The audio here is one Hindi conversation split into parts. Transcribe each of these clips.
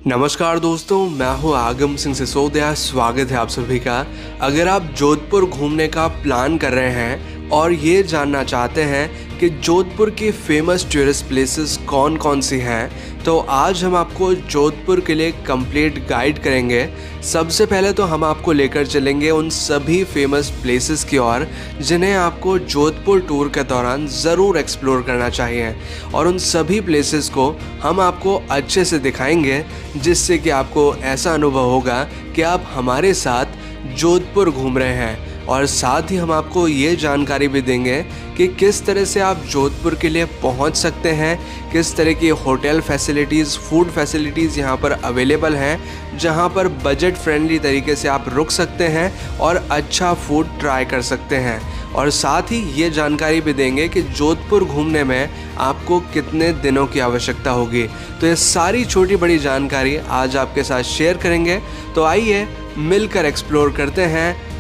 नमस्कार दोस्तों, मैं हूं आगम सिंह सिसोदिया। स्वागत है आप सभी का। अगर आप जोधपुर घूमने का प्लान कर रहे हैं और ये जानना चाहते हैं कि जोधपुर की फेमस टूरिस्ट प्लेसेस कौन कौन सी हैं, तो आज हम आपको जोधपुर के लिए कंप्लीट गाइड करेंगे। सबसे पहले तो हम आपको लेकर चलेंगे उन सभी फेमस प्लेसेस की ओर जिन्हें आपको जोधपुर टूर के दौरान ज़रूर एक्सप्लोर करना चाहिए, और उन सभी प्लेसेस को हम आपको अच्छे से दिखाएंगे जिससे कि आपको ऐसा अनुभव होगा कि आप हमारे साथ जोधपुर घूम रहे हैं। और साथ ही हम आपको ये जानकारी भी देंगे कि किस तरह से आप जोधपुर के लिए पहुंच सकते हैं, किस तरह की होटल फैसिलिटीज़, फूड फैसिलिटीज़ यहाँ पर अवेलेबल हैं, जहाँ पर बजट फ्रेंडली तरीके से आप रुक सकते हैं और अच्छा फूड ट्राई कर सकते हैं। और साथ ही ये जानकारी भी देंगे कि जोधपुर घूमने में आपको कितने दिनों की आवश्यकता होगी। तो ये सारी छोटी बड़ी जानकारी आज आपके साथ शेयर करेंगे। तो आइए मिलकर एक्सप्लोर करते हैं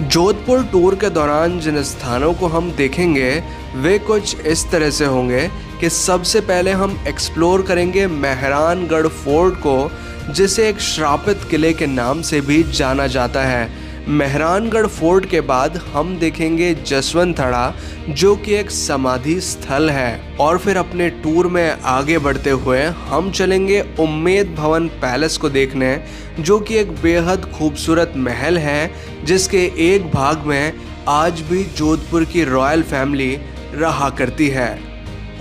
जोधपुर टूर के दौरान जिन स्थानों को हम देखेंगे वे कुछ इस तरह से होंगे कि सबसे पहले हम एक्सप्लोर करेंगे मेहरानगढ़ फोर्ट को, जिसे एक श्रापित किले के नाम से भी जाना जाता है। मेहरानगढ़ फोर्ट के बाद हम देखेंगे जसवंतथड़ा, जो कि एक समाधि स्थल है। और फिर अपने टूर में आगे बढ़ते हुए हम चलेंगे उम्मेद भवन पैलेस को देखने, जो कि एक बेहद खूबसूरत महल है जिसके एक भाग में आज भी जोधपुर की रॉयल फैमिली रहा करती है।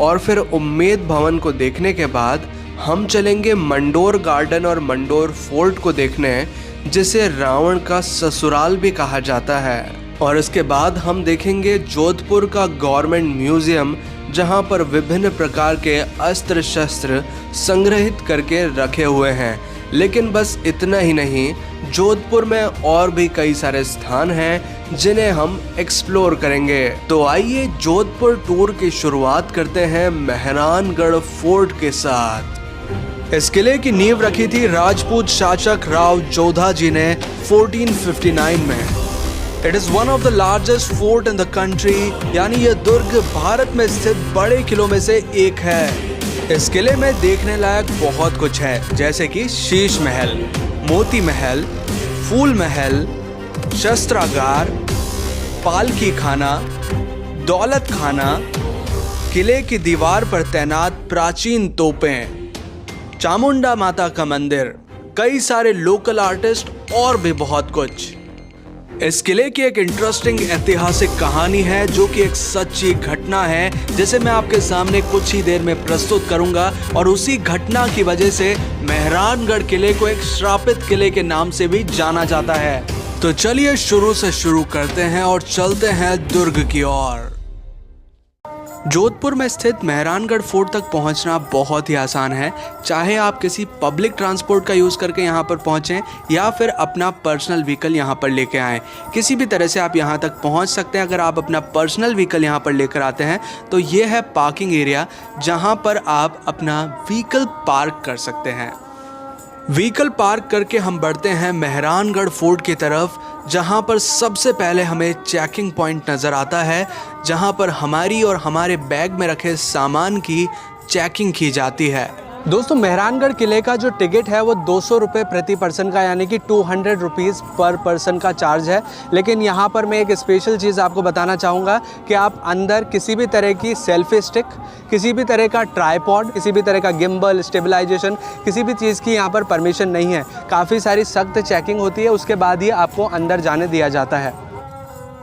और फिर उम्मेद भवन को देखने के बाद हम चलेंगे मंडोर गार्डन और मंडोर फोर्ट को देखने, जिसे रावण का ससुराल भी कहा जाता है। और इसके बाद हम देखेंगे जोधपुर का गवर्नमेंट म्यूजियम, जहां पर विभिन्न प्रकार के अस्त्र शस्त्र संग्रहित करके रखे हुए हैं। लेकिन बस इतना ही नहीं, जोधपुर में और भी कई सारे स्थान हैं जिन्हें हम एक्सप्लोर करेंगे। तो आइए जोधपुर टूर की शुरुआत करते हैं मेहरानगढ़ फोर्ट के साथ। इस किले की नींव रखी थी राजपूत शासक राव जोधा जी ने 1459 में। It is one of the largest fort in the country, यानी यह दुर्ग भारत में स्थित बड़े किलों में से एक है। इस किले में देखने लायक बहुत कुछ है, जैसे कि शीश महल, मोती महल, फूल महल, शस्त्रागार, पालकी खाना, दौलत खाना, किले की दीवार पर तैनात प्राचीन तोपें, चामुंडा माता का मंदिर, कई सारे लोकल आर्टिस्ट और भी बहुत कुछ। इस किले की एक इंटरेस्टिंग ऐतिहासिक कहानी है, जो कि एक सच्ची घटना है, जिसे मैं आपके सामने कुछ ही देर में प्रस्तुत करूंगा। और उसी घटना की वजह से मेहरानगढ़ किले को एक श्रापित किले के नाम से भी जाना जाता है। तो चलिए शुरू से शुरू करते हैं और चलते हैं दुर्ग की ओर। जोधपुर में स्थित मेहरानगढ़ फोर्ट तक पहुंचना बहुत ही आसान है। चाहे आप किसी पब्लिक ट्रांसपोर्ट का यूज़ करके यहां पर पहुंचें या फिर अपना पर्सनल व्हीकल यहां पर लेके आएँ, किसी भी तरह से आप यहां तक पहुंच सकते हैं। अगर आप अपना पर्सनल व्हीकल यहां पर लेकर आते हैं तो ये है पार्किंग एरिया, जहां पर आप अपना व्हीकल पार्क कर सकते हैं। व्हीकल पार्क करके हम बढ़ते हैं मेहरानगढ़ फोर्ट की तरफ, जहां पर सबसे पहले हमें चेकिंग पॉइंट नज़र आता है, जहां पर हमारी और हमारे बैग में रखे सामान की चेकिंग की जाती है। दोस्तों, मेहरानगढ़ किले का जो टिकट है वो 200 रुपये प्रति पर्सन का, यानी कि 200 रुपीज़ पर पर्सन का चार्ज है। लेकिन यहाँ पर मैं एक स्पेशल चीज़ आपको बताना चाहूँगा कि आप अंदर किसी भी तरह की सेल्फी स्टिक, किसी भी तरह का ट्राईपॉड, किसी भी तरह का गिम्बल, स्टेबलाइजेशन, किसी भी चीज़ की यहाँ पर परमिशन नहीं है। काफ़ी सारी सख्त चेकिंग होती है, उसके बाद ही आपको अंदर जाने दिया जाता है।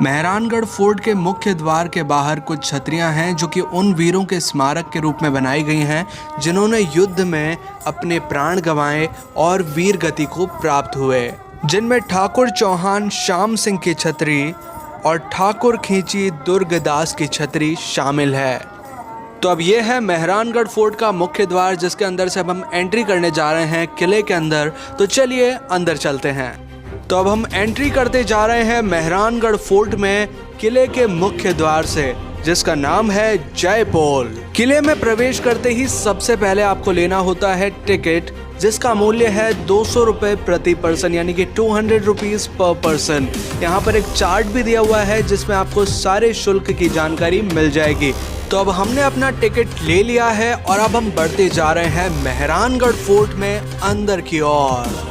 मेहरानगढ़ फोर्ट के मुख्य द्वार के बाहर कुछ छतरियां हैं, जो कि उन वीरों के स्मारक के रूप में बनाई गई हैं जिन्होंने युद्ध में अपने प्राण गंवाए और वीर गति को प्राप्त हुए, जिनमें ठाकुर चौहान श्याम सिंह की छतरी और ठाकुर खींची दुर्गदास की छतरी शामिल है। तो अब ये है मेहरानगढ़ फोर्ट का मुख्य द्वार, जिसके अंदर से अब हम एंट्री करने जा रहे हैं किले के अंदर। तो चलिए अंदर चलते हैं। तो अब हम एंट्री करते जा रहे हैं मेहरानगढ़ फोर्ट में किले के मुख्य द्वार से, जिसका नाम है जयपोल। किले में प्रवेश करते ही सबसे पहले आपको लेना होता है टिकट, जिसका मूल्य है 200 रुपए प्रति पर्सन, यानी कि 200 रुपीज पर पर्सन। यहाँ पर एक चार्ट भी दिया हुआ है जिसमें आपको सारे शुल्क की जानकारी मिल जाएगी। तो अब हमने अपना टिकट ले लिया है और अब हम बढ़ते जा रहे हैं मेहरानगढ़ फोर्ट में अंदर की ओर।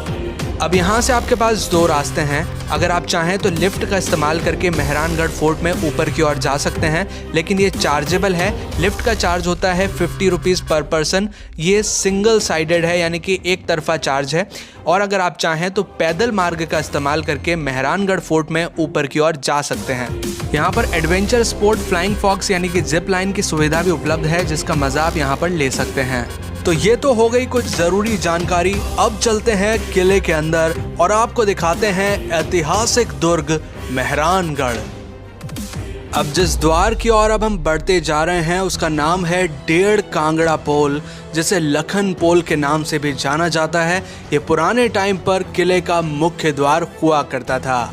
अब यहाँ से आपके पास दो रास्ते हैं। अगर आप चाहें तो लिफ्ट का इस्तेमाल करके मेहरानगढ़ फोर्ट में ऊपर की ओर जा सकते हैं, लेकिन ये चार्जेबल है। लिफ्ट का चार्ज होता है 50 रुपीज़ पर पर्सन। ये सिंगल साइडेड है, यानी कि एक तरफा चार्ज है। और अगर आप चाहें तो पैदल मार्ग का इस्तेमाल करके मेहरानगढ़ फोर्ट में ऊपर की ओर जा सकते हैं। यहाँ पर एडवेंचर स्पोर्ट फ्लाइंग फॉक्स यानी कि जिप लाइन की सुविधा भी उपलब्ध है, जिसका मजा आप यहाँ पर ले सकते हैं। तो ये तो हो गई कुछ जरूरी जानकारी। अब चलते हैं किले के अंदर और आपको दिखाते हैं ऐतिहासिक दुर्ग मेहरानगढ़। अब जिस द्वार की ओर अब हम बढ़ते जा रहे हैं उसका नाम है डेढ़ कांगड़ा पोल, जिसे लखन पोल के नाम से भी जाना जाता है। ये पुराने टाइम पर किले का मुख्य द्वार हुआ करता था।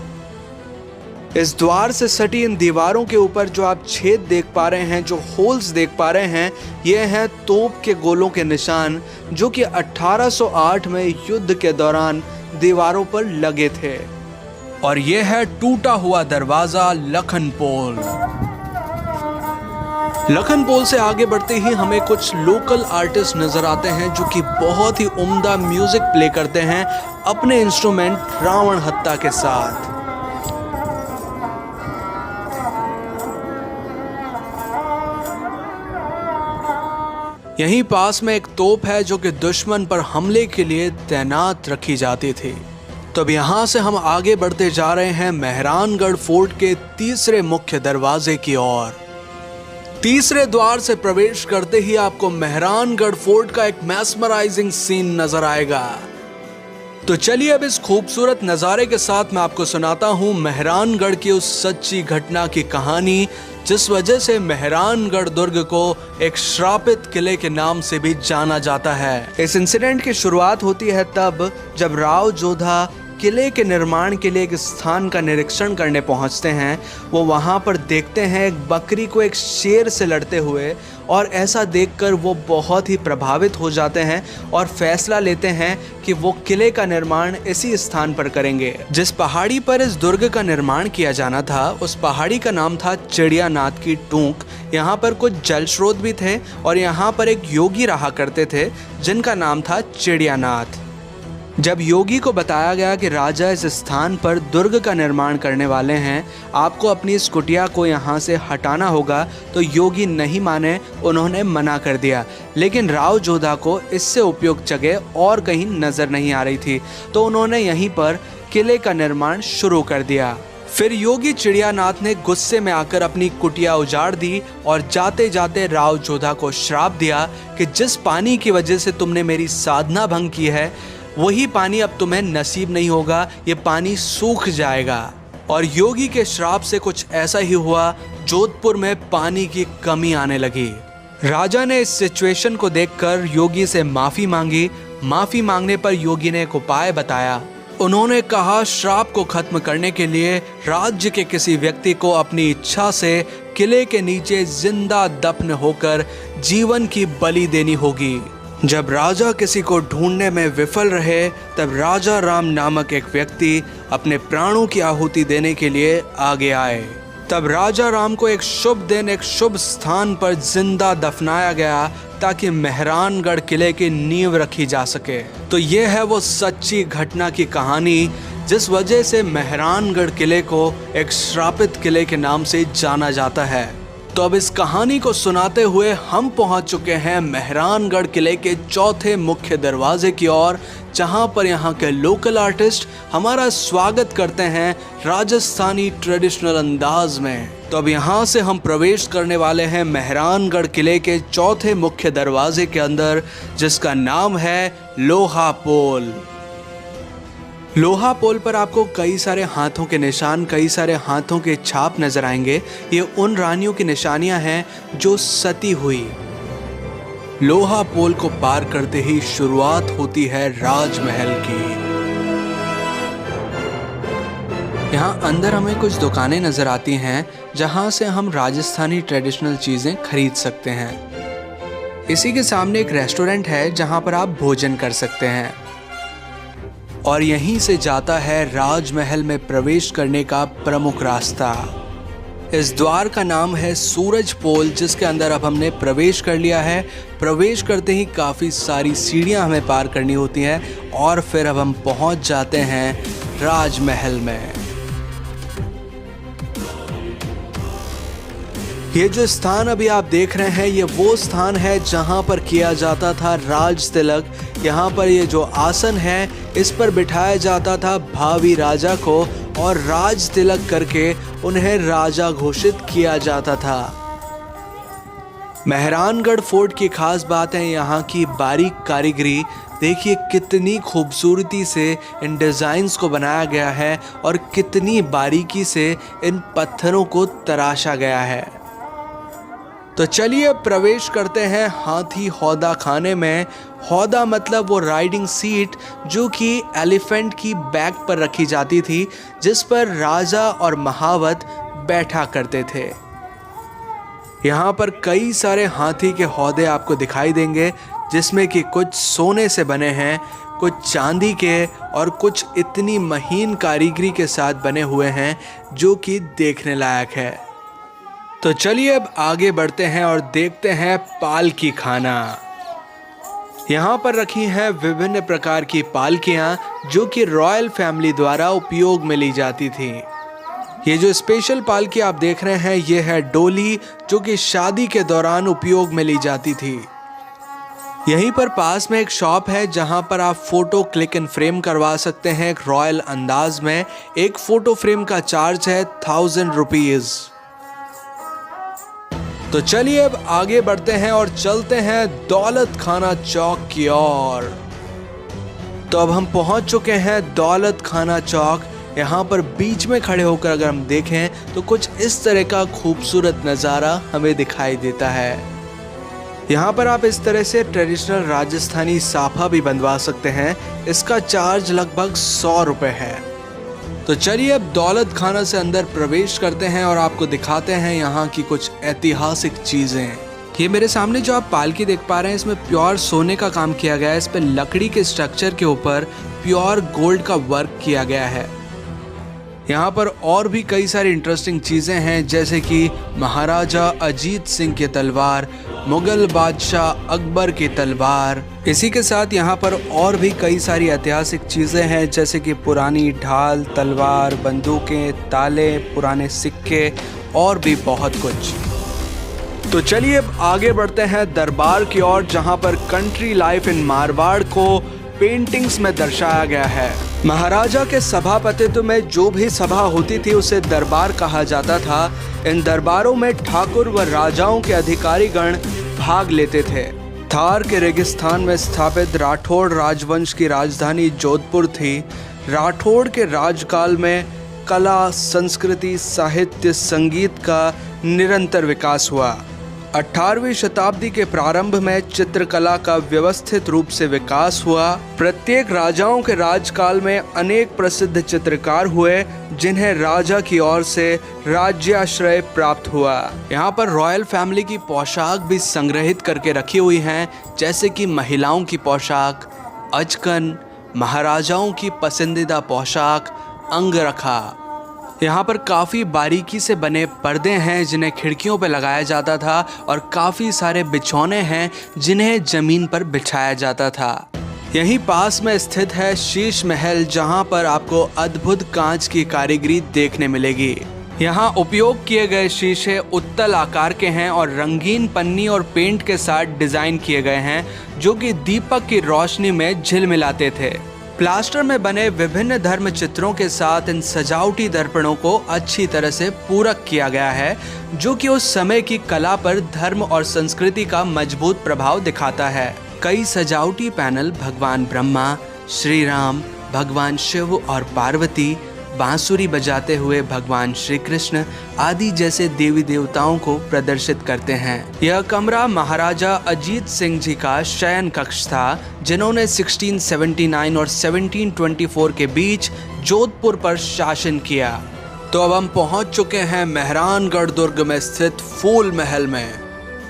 इस द्वार से सटी इन दीवारों के ऊपर जो आप छेद देख पा रहे हैं, जो होल्स देख पा रहे हैं, ये हैं तोप के गोलों के निशान, जो कि 1808 में युद्ध के दौरान दीवारों पर लगे थे। और ये है टूटा हुआ दरवाजा लखन पोल। लखन पोल से आगे बढ़ते ही हमें कुछ लोकल आर्टिस्ट नजर आते हैं जो कि बहुत ही उम्दा म्यूजिक प्ले करते हैं अपने इंस्ट्रूमेंट रावण हत्ता के साथ। यहीं पास में एक तोप है जो कि दुश्मन पर हमले के लिए तैनात रखी जाती थी। तो अब यहाँ से हम आगे बढ़ते जा रहे हैं मेहरानगढ़ फोर्ट के तीसरे मुख्य दरवाजे की ओर। तीसरे द्वार से प्रवेश करते ही आपको मेहरानगढ़ फोर्ट का एक मैस्मराइजिंग सीन नजर आएगा। तो चलिए अब इस खूबसूरत नज़ारे के साथ मैं आपको सुनाता हूँ मेहरानगढ़ की उस सच्ची घटना की कहानी, जिस वजह से मेहरानगढ़ दुर्ग को एक श्रापित किले के नाम से भी जाना जाता है। इस इंसिडेंट की शुरुआत होती है तब जब राव जोधा किले के निर्माण के लिए एक स्थान का निरीक्षण करने पहुंचते हैं। वो वहां पर देखते हैं एक बकरी को एक शेर से लड़ते हुए, और ऐसा देखकर वो बहुत ही प्रभावित हो जाते हैं और फैसला लेते हैं कि वो किले का निर्माण इसी स्थान पर करेंगे। जिस पहाड़ी पर इस दुर्ग का निर्माण किया जाना था, उस पहाड़ी का नाम था चिड़ियानाथ की टूंक। यहाँ पर कुछ जल स्रोत भी थे और यहाँ पर एक योगी रहा करते थे जिनका नाम था चिड़ियानाथ। जब योगी को बताया गया कि राजा इस स्थान पर दुर्ग का निर्माण करने वाले हैं, आपको अपनी इस कुटिया को यहाँ से हटाना होगा, तो योगी नहीं माने, उन्होंने मना कर दिया। लेकिन राव जोधा को इससे उपयुक्त जगह और कहीं नज़र नहीं आ रही थी, तो उन्होंने यहीं पर किले का निर्माण शुरू कर दिया। फिर योगी चिड़ियानाथ ने गुस्से में आकर अपनी कुटिया उजाड़ दी और जाते जाते राव जोधा को श्राप दिया कि जिस पानी की वजह से तुमने मेरी साधना भंग की है, वही पानी अब तुम्हें नसीब नहीं होगा, ये पानी सूख जाएगा। और योगी के श्राप से कुछ ऐसा ही हुआ, जोधपुर में पानी की कमी आने लगी। राजा ने इस सिचुएशन को देखकर योगी से माफी मांगी। माफी मांगने पर योगी ने एक उपाय बताया। उन्होंने कहा श्राप को खत्म करने के लिए राज्य के किसी व्यक्ति को अपनी इच्छा से किले के नीचे जिंदा दफन होकर जीवन की बलि देनी होगी। जब राजा किसी को ढूंढने में विफल रहे, तब राजा राम नामक एक व्यक्ति अपने प्राणों की आहुति देने के लिए आगे आए। तब राजा राम को एक शुभ दिन एक शुभ स्थान पर जिंदा दफनाया गया ताकि मेहरानगढ़ किले की नींव रखी जा सके। तो ये है वो सच्ची घटना की कहानी जिस वजह से मेहरानगढ़ किले को एक श्रापित किले के नाम से जाना जाता है। तो अब इस कहानी को सुनाते हुए हम पहुंच चुके हैं मेहरानगढ़ किले के चौथे मुख्य दरवाजे की ओर, जहां पर यहां के लोकल आर्टिस्ट हमारा स्वागत करते हैं राजस्थानी ट्रेडिशनल अंदाज में। तो अब यहां से हम प्रवेश करने वाले हैं मेहरानगढ़ किले के चौथे मुख्य दरवाजे के अंदर, जिसका नाम है लोहा पोल। लोहा पोल पर आपको कई सारे हाथों के निशान, कई सारे हाथों के छाप नजर आएंगे। ये उन रानियों की निशानियां हैं जो सती हुई। लोहा पोल को पार करते ही शुरुआत होती है राजमहल की। यहाँ अंदर हमें कुछ दुकानें नजर आती हैं जहाँ से हम राजस्थानी ट्रेडिशनल चीजें खरीद सकते हैं। इसी के सामने एक रेस्टोरेंट है जहाँ पर आप भोजन कर सकते हैं और यहीं से जाता है राजमहल में प्रवेश करने का प्रमुख रास्ता। इस द्वार का नाम है सूरज पोल, जिसके अंदर अब हमने प्रवेश कर लिया है। प्रवेश करते ही काफ़ी सारी सीढ़ियां हमें पार करनी होती हैं और फिर अब हम पहुंच जाते हैं राजमहल में। ये जो स्थान अभी आप देख रहे हैं ये वो स्थान है जहां पर किया जाता था राज तिलक। यहाँ पर ये जो आसन है इस पर बिठाया जाता था भावी राजा को और राज तिलक करके उन्हें राजा घोषित किया जाता था। मेहरानगढ़ फोर्ट की खास बात है यहाँ की बारीक कारीगरी। देखिए कितनी खूबसूरती से इन डिज़ाइंस को बनाया गया है और कितनी बारीकी से इन पत्थरों को तराशा गया है। तो चलिए प्रवेश करते हैं हाथी हौदा खाने में। हौदा मतलब वो राइडिंग सीट जो कि एलिफेंट की बैक पर रखी जाती थी, जिस पर राजा और महावत बैठा करते थे। यहाँ पर कई सारे हाथी के हौदे आपको दिखाई देंगे, जिसमें कि कुछ सोने से बने हैं, कुछ चांदी के और कुछ इतनी महीन कारीगरी के साथ बने हुए हैं जो कि देखने लायक है। तो चलिए अब आगे बढ़ते हैं और देखते हैं पालकी खाना। यहाँ पर रखी हैं विभिन्न प्रकार की पालकियाँ जो कि रॉयल फैमिली द्वारा उपयोग में ली जाती थी। ये जो स्पेशल पालकी आप देख रहे हैं ये है डोली, जो कि शादी के दौरान उपयोग में ली जाती थी। यहीं पर पास में एक शॉप है जहां पर आप फोटो क्लिक एंड फ्रेम करवा सकते हैं एक रॉयल अंदाज में। एक फोटो फ्रेम का चार्ज है 1000 रुपीज। तो चलिए अब आगे बढ़ते हैं और चलते हैं दौलत खाना चौक की ओर। तो अब हम पहुंच चुके हैं दौलत खाना चौक। यहाँ पर बीच में खड़े होकर अगर हम देखें तो कुछ इस तरह का खूबसूरत नज़ारा हमें दिखाई देता है। यहाँ पर आप इस तरह से ट्रेडिशनल राजस्थानी साफा भी बनवा सकते हैं। इसका चार्ज लगभग 100 रुपये है। तो चलिए अब दौलत खाना से अंदर प्रवेश करते हैं और आपको दिखाते हैं यहाँ की कुछ ऐतिहासिक चीज़ें। ये मेरे सामने जो आप पालकी देख पा रहे हैं इसमें प्योर सोने का काम किया गया है। इस पर लकड़ी के स्ट्रक्चर के ऊपर प्योर गोल्ड का वर्क किया गया है। यहाँ पर और भी कई सारी इंटरेस्टिंग चीज़ें हैं, जैसे कि महाराजा अजीत सिंह की तलवार, मुगल बादशाह अकबर की तलवार। इसी के साथ यहाँ पर और भी कई सारी ऐतिहासिक चीज़ें हैं, जैसे कि पुरानी ढाल, तलवार, बंदूकें, ताले, पुराने सिक्के और भी बहुत कुछ। तो चलिए अब आगे बढ़ते हैं दरबार की ओर, जहाँ पर कंट्री लाइफ इन मारवाड़ को पेंटिंग्स में दर्शाया गया है। महाराजा के सभापतित्व में जो भी सभा होती थी उसे दरबार कहा जाता था। इन दरबारों में ठाकुर व राजाओं के अधिकारीगण भाग लेते थे। थार के रेगिस्तान में स्थापित राठौड़ राजवंश की राजधानी जोधपुर थी। राठौड़ के राजकाल में कला, संस्कृति, साहित्य, संगीत का निरंतर विकास हुआ। 18वीं शताब्दी के प्रारंभ में चित्रकला का व्यवस्थित रूप से विकास हुआ। प्रत्येक राजाओं के राजकाल में अनेक प्रसिद्ध चित्रकार हुए, जिन्हें राजा की ओर से राज्याश्रय प्राप्त हुआ। यहाँ पर रॉयल फैमिली की पोशाक भी संग्रहित करके रखी हुई हैं, जैसे कि महिलाओं की पोशाक, अचकन, महाराजाओं की पसंदीदा पोशाक, अंगरखा। यहाँ पर काफ़ी बारीकी से बने पर्दे हैं जिन्हें खिड़कियों पर लगाया जाता था और काफ़ी सारे बिछौने हैं जिन्हें ज़मीन पर बिछाया जाता था। यहीं पास में स्थित है शीश महल, जहाँ पर आपको अद्भुत कांच की कारीगरी देखने मिलेगी। यहाँ उपयोग किए गए शीशे उत्तल आकार के हैं और रंगीन पन्नी और पेंट के साथ डिज़ाइन किए गए हैं, जो कि दीपक की रोशनी में झिलमिलाते थे। प्लास्टर में बने विभिन्न धर्म चित्रों के साथ इन सजावटी दर्पणों को अच्छी तरह से पूरक किया गया है, जो कि उस समय की कला पर धर्म और संस्कृति का मजबूत प्रभाव दिखाता है। कई सजावटी पैनल भगवान ब्रह्मा, श्री राम, भगवान शिव और पार्वती, बांसुरी बजाते हुए भगवान श्री कृष्ण आदि जैसे देवी देवताओं को प्रदर्शित करते हैं। यह कमरा महाराजा अजीत सिंह जी का शयन कक्ष था, जिन्होंने 1679 और 1724 के बीच जोधपुर पर शासन किया। तो अब हम पहुंच चुके हैं मेहरानगढ़ दुर्ग में स्थित फूल महल में।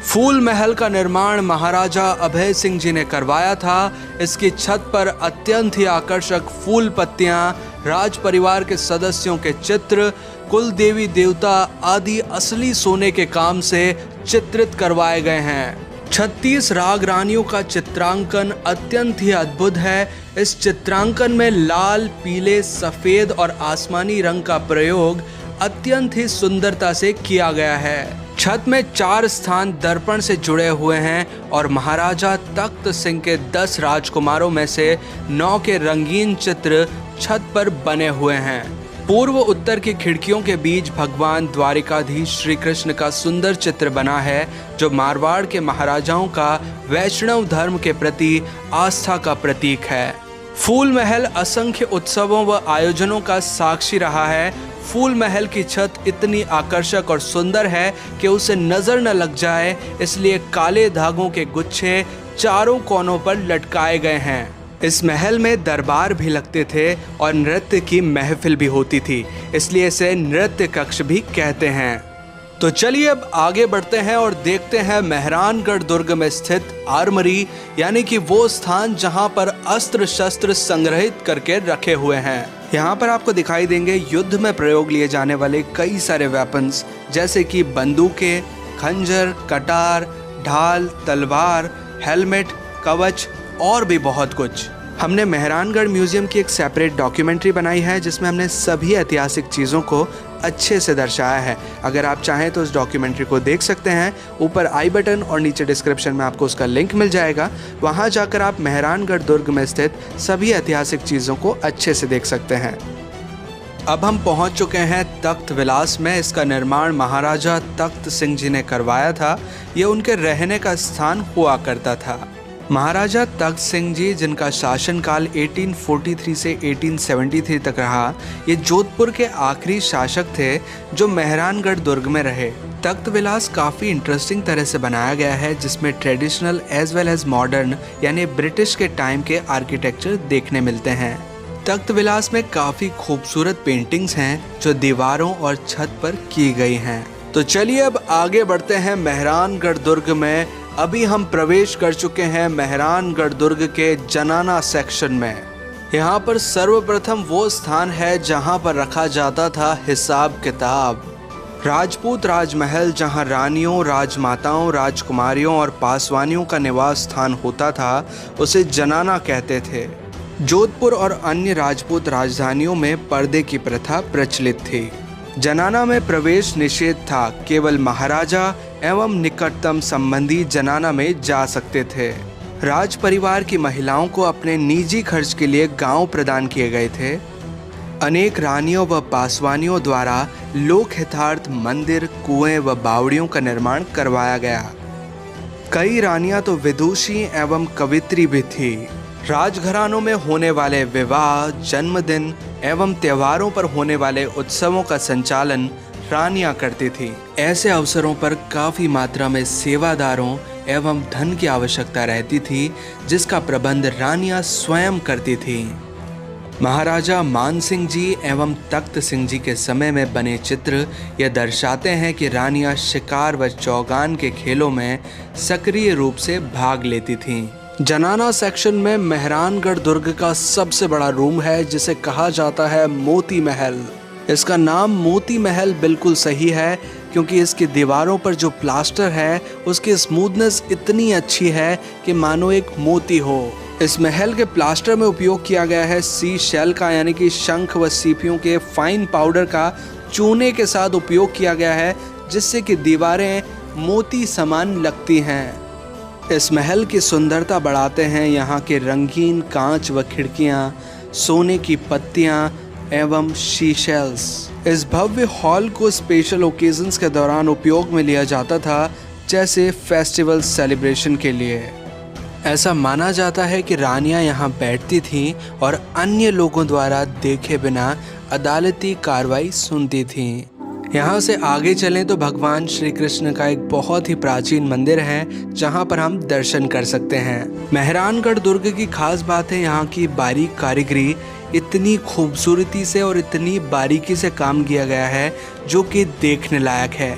फूल महल का निर्माण महाराजा अभय सिंह जी ने करवाया था। इसकी छत पर अत्यंत ही आकर्षक फूल पत्तियां, राज परिवार के सदस्यों के चित्र, कुल देवी देवता आदि असली सोने के काम से चित्रित करवाए गए हैं। 36 राग रानियों का चित्रांकन अत्यंत ही अद्भुत है। इस चित्रांकन में लाल, पीले, सफेद और आसमानी रंग का प्रयोग अत्यंत ही सुंदरता से किया गया है। छत में 4 स्थान दर्पण से जुड़े हुए हैं और महाराजा तख्त सिंह के 10 राजकुमारों में से 9 के रंगीन चित्र छत पर बने हुए हैं। पूर्व उत्तर की खिड़कियों के बीच भगवान द्वारिकाधीश श्री कृष्ण का सुंदर चित्र बना है, जो मारवाड़ के महाराजाओं का वैष्णव धर्म के प्रति आस्था का प्रतीक है। फूल महल असंख्य उत्सवों व आयोजनों का साक्षी रहा है। फूल महल की छत इतनी आकर्षक और सुंदर है कि उसे नजर न लग जाए, इसलिए काले धागों के गुच्छे चारों कोनों पर लटकाए गए हैं। इस महल में दरबार भी लगते थे और नृत्य की महफिल भी होती थी, इसलिए इसे नृत्य कक्ष भी कहते हैं। तो चलिए अब आगे बढ़ते हैं और देखते हैं मेहरानगढ़ दुर्ग में स्थित आर्मरी, यानी कि वो स्थान जहां पर अस्त्र शस्त्र संग्रहित करके रखे हुए हैं। यहाँ पर आपको दिखाई देंगे युद्ध में प्रयोग लिए जाने वाले कई सारे वेपन्स, जैसे कि बंदूकें, खंजर, कटार, ढाल, तलवार, हेलमेट, कवच और भी बहुत कुछ। हमने मेहरानगढ़ म्यूजियम की एक सेपरेट डॉक्यूमेंट्री बनाई है, जिसमें हमने सभी ऐतिहासिक चीज़ों को अच्छे से दर्शाया है। अगर आप चाहें तो उस डॉक्यूमेंट्री को देख सकते हैं। ऊपर आई बटन और नीचे डिस्क्रिप्शन में आपको उसका लिंक मिल जाएगा। वहां जाकर आप मेहरानगढ़ दुर्ग में स्थित सभी ऐतिहासिक चीज़ों को अच्छे से देख सकते हैं। अब हम पहुंच चुके हैं तख्त विलास में। इसका निर्माण महाराजा तख्त सिंह जी ने करवाया था। ये उनके रहने का स्थान हुआ करता था। महाराजा तख्त सिंह जी, जिनका शासनकाल 1843 से 1873 तक रहा, ये जोधपुर के आखिरी शासक थे जो मेहरानगढ़ दुर्ग में रहे। तख्त विलास काफ़ी इंटरेस्टिंग तरह से बनाया गया है, जिसमें traditional as well as modern यानी ब्रिटिश के टाइम के आर्किटेक्चर देखने मिलते हैं। तख्त विलास में काफ़ी खूबसूरत पेंटिंग्स हैं जो दीवारों और छत पर की गई हैं। तो चलिए अब आगे बढ़ते हैं मेहरानगढ़ दुर्ग में। अभी हम प्रवेश कर चुके हैं मेहरानगढ़ दुर्ग के जनाना सेक्शन में। यहाँ पर सर्वप्रथम वो स्थान है जहाँ पर रखा जाता था हिसाब किताब। राजपूत राजमहल, जहाँ रानियों, राजमाताओं, राजकुमारियों और पासवानियों का निवास स्थान होता था, उसे जनाना कहते थे। जोधपुर और अन्य राजपूत राजधानियों में पर्दे की प्रथा प्रचलित थी। जनाना में प्रवेश निषेध था। केवल महाराजा एवं निकटतम संबंधी जनाना में जा सकते थे। राज परिवार की महिलाओं को अपने निजी खर्च के लिए गांव प्रदान किए गए थे। अनेक रानियों व पासवानियों द्वारा लोक हितार्थ मंदिर, कुएं व बावड़ियों का निर्माण करवाया गया। कई रानियां तो विदुषी एवं कवित्री भी थी। राजघरानों में होने वाले विवाह, जन्मदिन एवं त्योहारों पर होने वाले उत्सवों का संचालन रानियां करती थी। ऐसे अवसरों पर काफ़ी मात्रा में सेवादारों एवं धन की आवश्यकता रहती थी, जिसका प्रबंध रानियां स्वयं करती थीं। महाराजा मान सिंह जी एवं तख्त सिंह जी के समय में बने चित्र यह दर्शाते हैं कि रानियां शिकार व चौगान के खेलों में सक्रिय रूप से भाग लेती थीं। जनाना सेक्शन में मेहरानगढ़ दुर्ग का सबसे बड़ा रूम है, जिसे कहा जाता है मोती महल। इसका नाम मोती महल बिल्कुल सही है, क्योंकि इसकी दीवारों पर जो प्लास्टर है उसकी स्मूथनेस इतनी अच्छी है कि मानो एक मोती हो। इस महल के प्लास्टर में उपयोग किया गया है सी शेल का, यानी कि शंख व सीपियों के फाइन पाउडर का चूने के साथ उपयोग किया गया है, जिससे कि दीवारें मोती समान लगती हैं। इस महल की सुंदरता बढ़ाते हैं यहाँ के रंगीन कांच व खिड़कियाँ, सोने की पत्तियाँ एवं शीशेल्स। इस भव्य हॉल को स्पेशल ओकेजन्स के दौरान उपयोग में लिया जाता था, जैसे फेस्टिवल सेलिब्रेशन के लिए। ऐसा माना जाता है कि रानियां यहाँ बैठती थीं और अन्य लोगों द्वारा देखे बिना अदालती कार्रवाई सुनती थीं। यहाँ से आगे चलें तो भगवान श्री कृष्ण का एक बहुत ही प्राचीन मंदिर है जहाँ पर हम दर्शन कर सकते हैं। मेहरानगढ़ दुर्ग की खास बात है यहाँ की बारीक कारीगरी। इतनी खूबसूरती से और इतनी बारीकी से काम किया गया है जो कि देखने लायक है।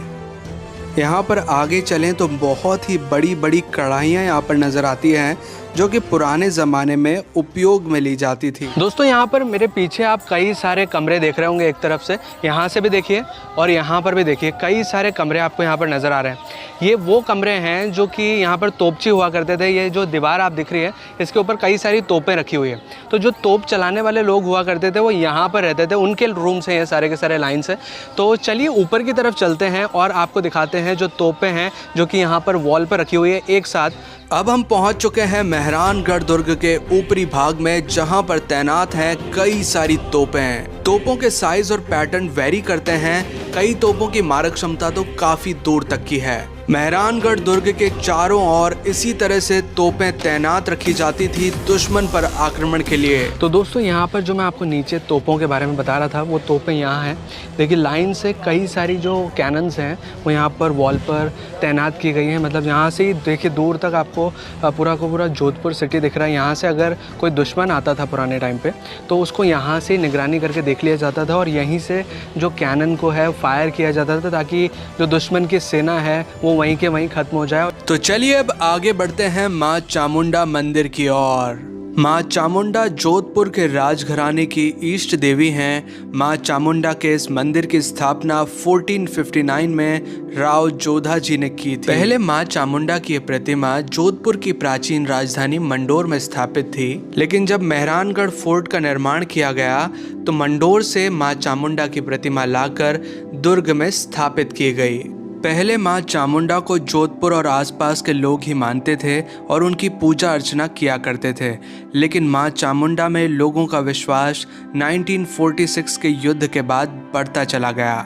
यहाँ पर आगे चलें तो बहुत ही बड़ी बड़ी कढ़ाइयाँ यहाँ पर नज़र आती हैं जो कि पुराने ज़माने में उपयोग में ली जाती थी। दोस्तों यहाँ पर मेरे पीछे आप कई सारे कमरे देख रहे होंगे। एक तरफ से यहाँ से भी देखिए और यहाँ पर भी देखिए, कई सारे कमरे आपको यहाँ पर नज़र आ रहे हैं। ये वो कमरे हैं जो कि यहाँ पर तोपची हुआ करते थे। ये जो दीवार आप दिख रही है इसके ऊपर कई सारी तोपें रखी हुई है। तो जो तोप चलाने वाले लोग हुआ करते थे वो यहाँ पर रहते थे, उनके रूम्स हैं ये सारे के सारे लाइन से। तो चलिए ऊपर की तरफ चलते हैं और आपको दिखाते हैं जो तोपें हैं जो कि यहाँ पर वॉल पर रखी हुई है एक साथ। अब हम पहुंच चुके हैं मेहरानगढ़ दुर्ग के ऊपरी भाग में जहां पर तैनात हैं कई सारी तोपें। तोपों के साइज और पैटर्न वेरी करते हैं। कई तोपों की मारक क्षमता तो काफी दूर तक की है। मेहरानगढ़ दुर्ग के चारों ओर इसी तरह से तोपें तैनात रखी जाती थी दुश्मन पर आक्रमण के लिए। तो दोस्तों यहाँ पर जो मैं आपको नीचे तोपों के बारे में बता रहा था वो तोपें यहाँ हैं। देखिए लाइन से कई सारी जो कैनन्स हैं वो यहाँ पर वॉल पर तैनात की गई हैं। मतलब यहाँ से ही देखिए दूर तक आपको पूरा का पूरा जोधपुर सिटी दिख रहा है। यहाँ से अगर कोई दुश्मन आता था पुराने टाइम पे तो उसको यहाँ से निगरानी करके देख लिया जाता था और यहीं से जो कैनन को है फायर किया जाता था ताकि जो दुश्मन की सेना है वो वहीं के वहीं खत्म हो जाए। तो चलिए अब आगे बढ़ते हैं माँ चामुंडा मंदिर की ओर। माँ चामुंडा जोधपुर के राजघराने की इष्ट देवी हैं। माँ चामुंडा के इस मंदिर की स्थापना 1459 में राव जोधा जी ने की थी। पहले माँ चामुंडा की प्रतिमा जोधपुर की प्राचीन राजधानी मंडोर में स्थापित थी, लेकिन जब मेहरानगढ़ फोर्ट का निर्माण किया गया तो मंडोर से माँ चामुंडा की प्रतिमा लाकर दुर्ग में स्थापित की गई। पहले माँ चामुंडा को जोधपुर और आसपास के लोग ही मानते थे और उनकी पूजा अर्चना किया करते थे, लेकिन माँ चामुंडा में लोगों का विश्वास 1946 के युद्ध के बाद बढ़ता चला गया।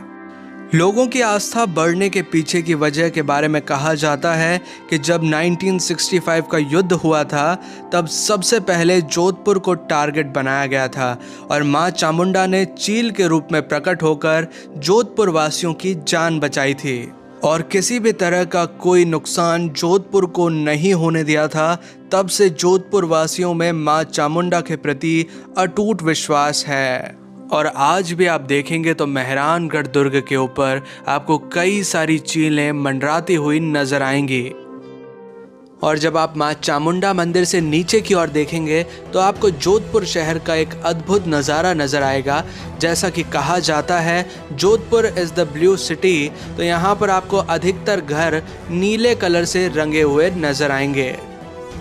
लोगों की आस्था बढ़ने के पीछे की वजह के बारे में कहा जाता है कि जब 1965 का युद्ध हुआ था तब सबसे पहले जोधपुर को टारगेट बनाया गया था और माँ चामुंडा ने चील के रूप में प्रकट होकर जोधपुर वासियों की जान बचाई थी और किसी भी तरह का कोई नुकसान जोधपुर को नहीं होने दिया था। तब से जोधपुर वासियों में माँ चामुंडा के प्रति अटूट विश्वास है और आज भी आप देखेंगे तो मेहरानगढ़ दुर्ग के ऊपर आपको कई सारी चीलें मंडराती हुई नजर आएंगी। और जब आप माँ चामुंडा मंदिर से नीचे की ओर देखेंगे तो आपको जोधपुर शहर का एक अद्भुत नज़ारा नज़र आएगा। जैसा कि कहा जाता है Jodhpur is the blue city, तो यहाँ पर आपको अधिकतर घर नीले कलर से रंगे हुए नज़र आएंगे।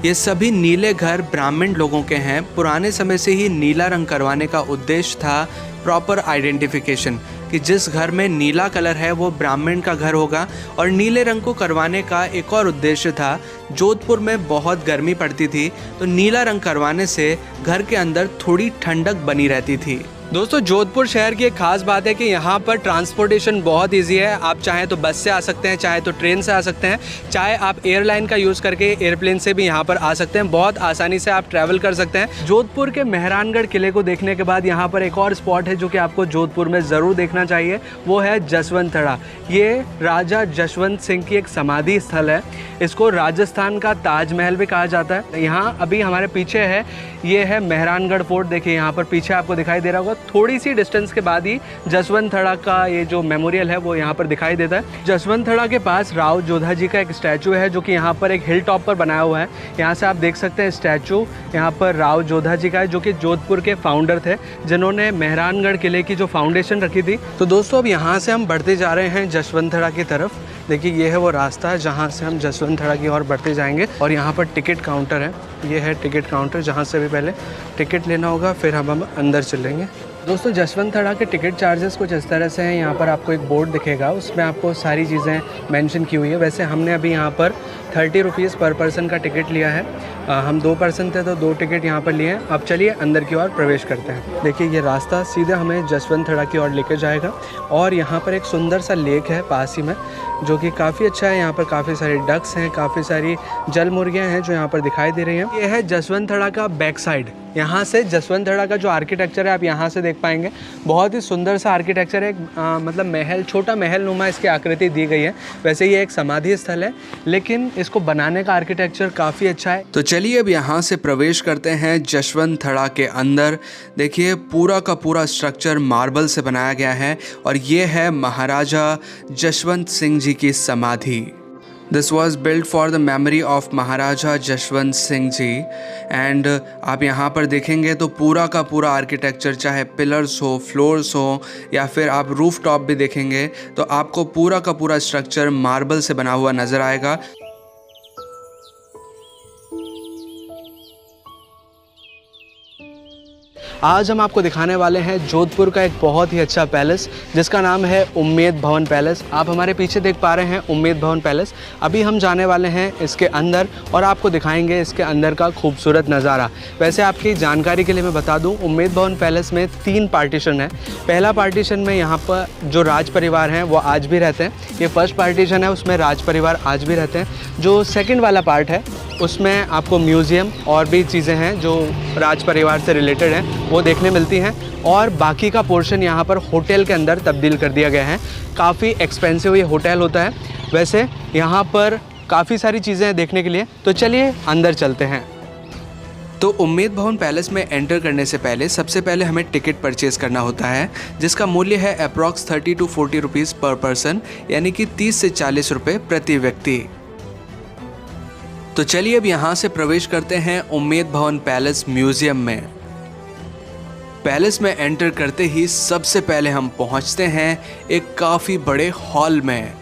ये सभी नीले घर ब्राह्मण लोगों के हैं। पुराने समय से ही नीला रंग करवाने का उद्देश्य था प्रॉपर आइडेंटिफिकेशन, कि जिस घर में नीला कलर है वो ब्राह्मण का घर होगा। और नीले रंग को करवाने का एक और उद्देश्य था, जोधपुर में बहुत गर्मी पड़ती थी तो नीला रंग करवाने से घर के अंदर थोड़ी ठंडक बनी रहती थी। दोस्तों जोधपुर शहर की एक खास बात है कि यहाँ पर ट्रांसपोर्टेशन बहुत इजी है। आप चाहे तो बस से आ सकते हैं, चाहे तो ट्रेन से आ सकते हैं, चाहे आप एयरलाइन का यूज़ करके एयरप्लेन से भी यहाँ पर आ सकते हैं। बहुत आसानी से आप ट्रैवल कर सकते हैं। जोधपुर के मेहरानगढ़ किले को देखने के बाद यहाँ पर एक और स्पॉट है जो कि आपको जोधपुर में ज़रूर देखना चाहिए, वो है जसवंत थड़ा। ये राजा जसवंत सिंह की एक समाधि स्थल है। इसको राजस्थान का ताजमहल भी कहा जाता है। यहाँ अभी हमारे पीछे है, ये है मेहरानगढ़ फोर्ट। देखिए यहाँ पर पीछे आपको दिखाई दे रहा होगा, थोड़ी सी डिस्टेंस के बाद ही जसवंत थड़ा का ये जो मेमोरियल है वो यहाँ पर दिखाई देता है। जसवंत थड़ा के पास राव जोधा जी का एक स्टैचू है जो कि यहाँ पर एक हिल टॉप पर बनाया हुआ है। यहाँ से आप देख सकते हैं स्टैचू यहाँ पर राव जोधा जी का है जो कि जोधपुर के फाउंडर थे, जिन्होंने मेहरानगढ़ किले की जो फाउंडेशन रखी थी। तो दोस्तों अब यहाँ से हम बढ़ते जा रहे हैं जसवंत थड़ा की तरफ। देखिए ये है वो रास्ता है जहाँ से हम जसवंत थड़ा की ओर बढ़ते जाएंगे और यहाँ पर टिकट काउंटर है। ये है टिकट काउंटर जहाँ से भी पहले टिकट लेना होगा, फिर हम अंदर चलेंगे। दोस्तों जसवंत थड़ा के टिकट चार्जेस कुछ इस तरह से हैं। यहाँ पर आपको एक बोर्ड दिखेगा, उसमें आपको सारी चीज़ें मेंशन की हुई है। वैसे हमने अभी यहाँ पर 30 रुपीज़ पर पर्सन का टिकट लिया है। हम 2 पर्सन थे तो 2 टिकट यहाँ पर लिए हैं। अब चलिए अंदर की ओर प्रवेश करते हैं। देखिए ये रास्ता सीधे हमें जसवंत की ओर लेके जाएगा और यहाँ पर एक सुंदर सा लेक है पास ही में, जो कि काफ़ी अच्छा है। यहाँ पर काफ़ी सारी डक्स हैं, काफ़ी सारी जल मुर्गियाँ हैं जो यहाँ पर दिखाई दे रही हैं। ये है जसवंत का बैक साइड। यहाँ से जसवंत का जो आर्किटेक्चर है आप यहाँ से देख पाएंगे। बहुत ही सुंदर सा आर्किटेक्चर है। मतलब महल, छोटा महल नुमा इसकी आकृति दी गई है। वैसे ये एक समाधि स्थल है, लेकिन इसको बनाने का आर्किटेक्चर काफ़ी अच्छा है। तो चलिए अब यहाँ से प्रवेश करते हैं जसवंत के अंदर। देखिए पूरा का पूरा स्ट्रक्चर मार्बल से बनाया गया है और ये है महाराजा जसवंत सिंह जी की समाधि। This was build for the memory of Maharaja Jaswant Singh ji. And आप यहाँ पर देखेंगे तो पूरा का पूरा आर्किटेक्चर, चाहे पिलर्स हो, फ्लोर्स हो, या फिर आप रूफ टॉप भी देखेंगे तो आपको पूरा का पूरा स्ट्रक्चर मार्बल से बना हुआ नज़र आएगा। आज हम आपको दिखाने वाले हैं जोधपुर का एक बहुत ही अच्छा पैलेस जिसका नाम है उम्मेद भवन पैलेस। आप हमारे पीछे देख पा रहे हैं उम्मेद भवन पैलेस। अभी हम जाने वाले हैं इसके अंदर और आपको दिखाएंगे इसके अंदर का खूबसूरत नज़ारा। वैसे आपकी जानकारी के लिए मैं बता दूं, उम्मेद भवन पैलेस में 3 पार्टीशन है। पहला पार्टीशन में यहाँ पर जो राज परिवार हैं वो आज भी रहते हैं। ये फर्स्ट पार्टीशन है, उसमें राज परिवार आज भी रहते हैं। जो सेकेंड वाला पार्ट है उसमें आपको म्यूज़ियम और भी चीज़ें हैं जो राज परिवार से रिलेटेड हैं वो देखने मिलती हैं। और बाकी का पोर्शन यहाँ पर होटल के अंदर तब्दील कर दिया गया है। काफ़ी एक्सपेंसिव ये होटल होता है। वैसे यहाँ पर काफ़ी सारी चीज़ें हैं देखने के लिए, तो चलिए अंदर चलते हैं। तो उम्मेद भवन पैलेस में एंटर करने से पहले सबसे पहले हमें टिकट परचेज करना होता है, जिसका मूल्य है अप्रॉक्स 30 to 40 रुपीज़ पर पर्सन, यानी कि 30 से 40 रुपये प्रति व्यक्ति। तो चलिए अब यहाँ से प्रवेश करते हैं उम्मेद भवन पैलेस म्यूजियम में। पैलेस में एंटर करते ही सबसे पहले हम पहुँचते हैं एक काफ़ी बड़े हॉल में।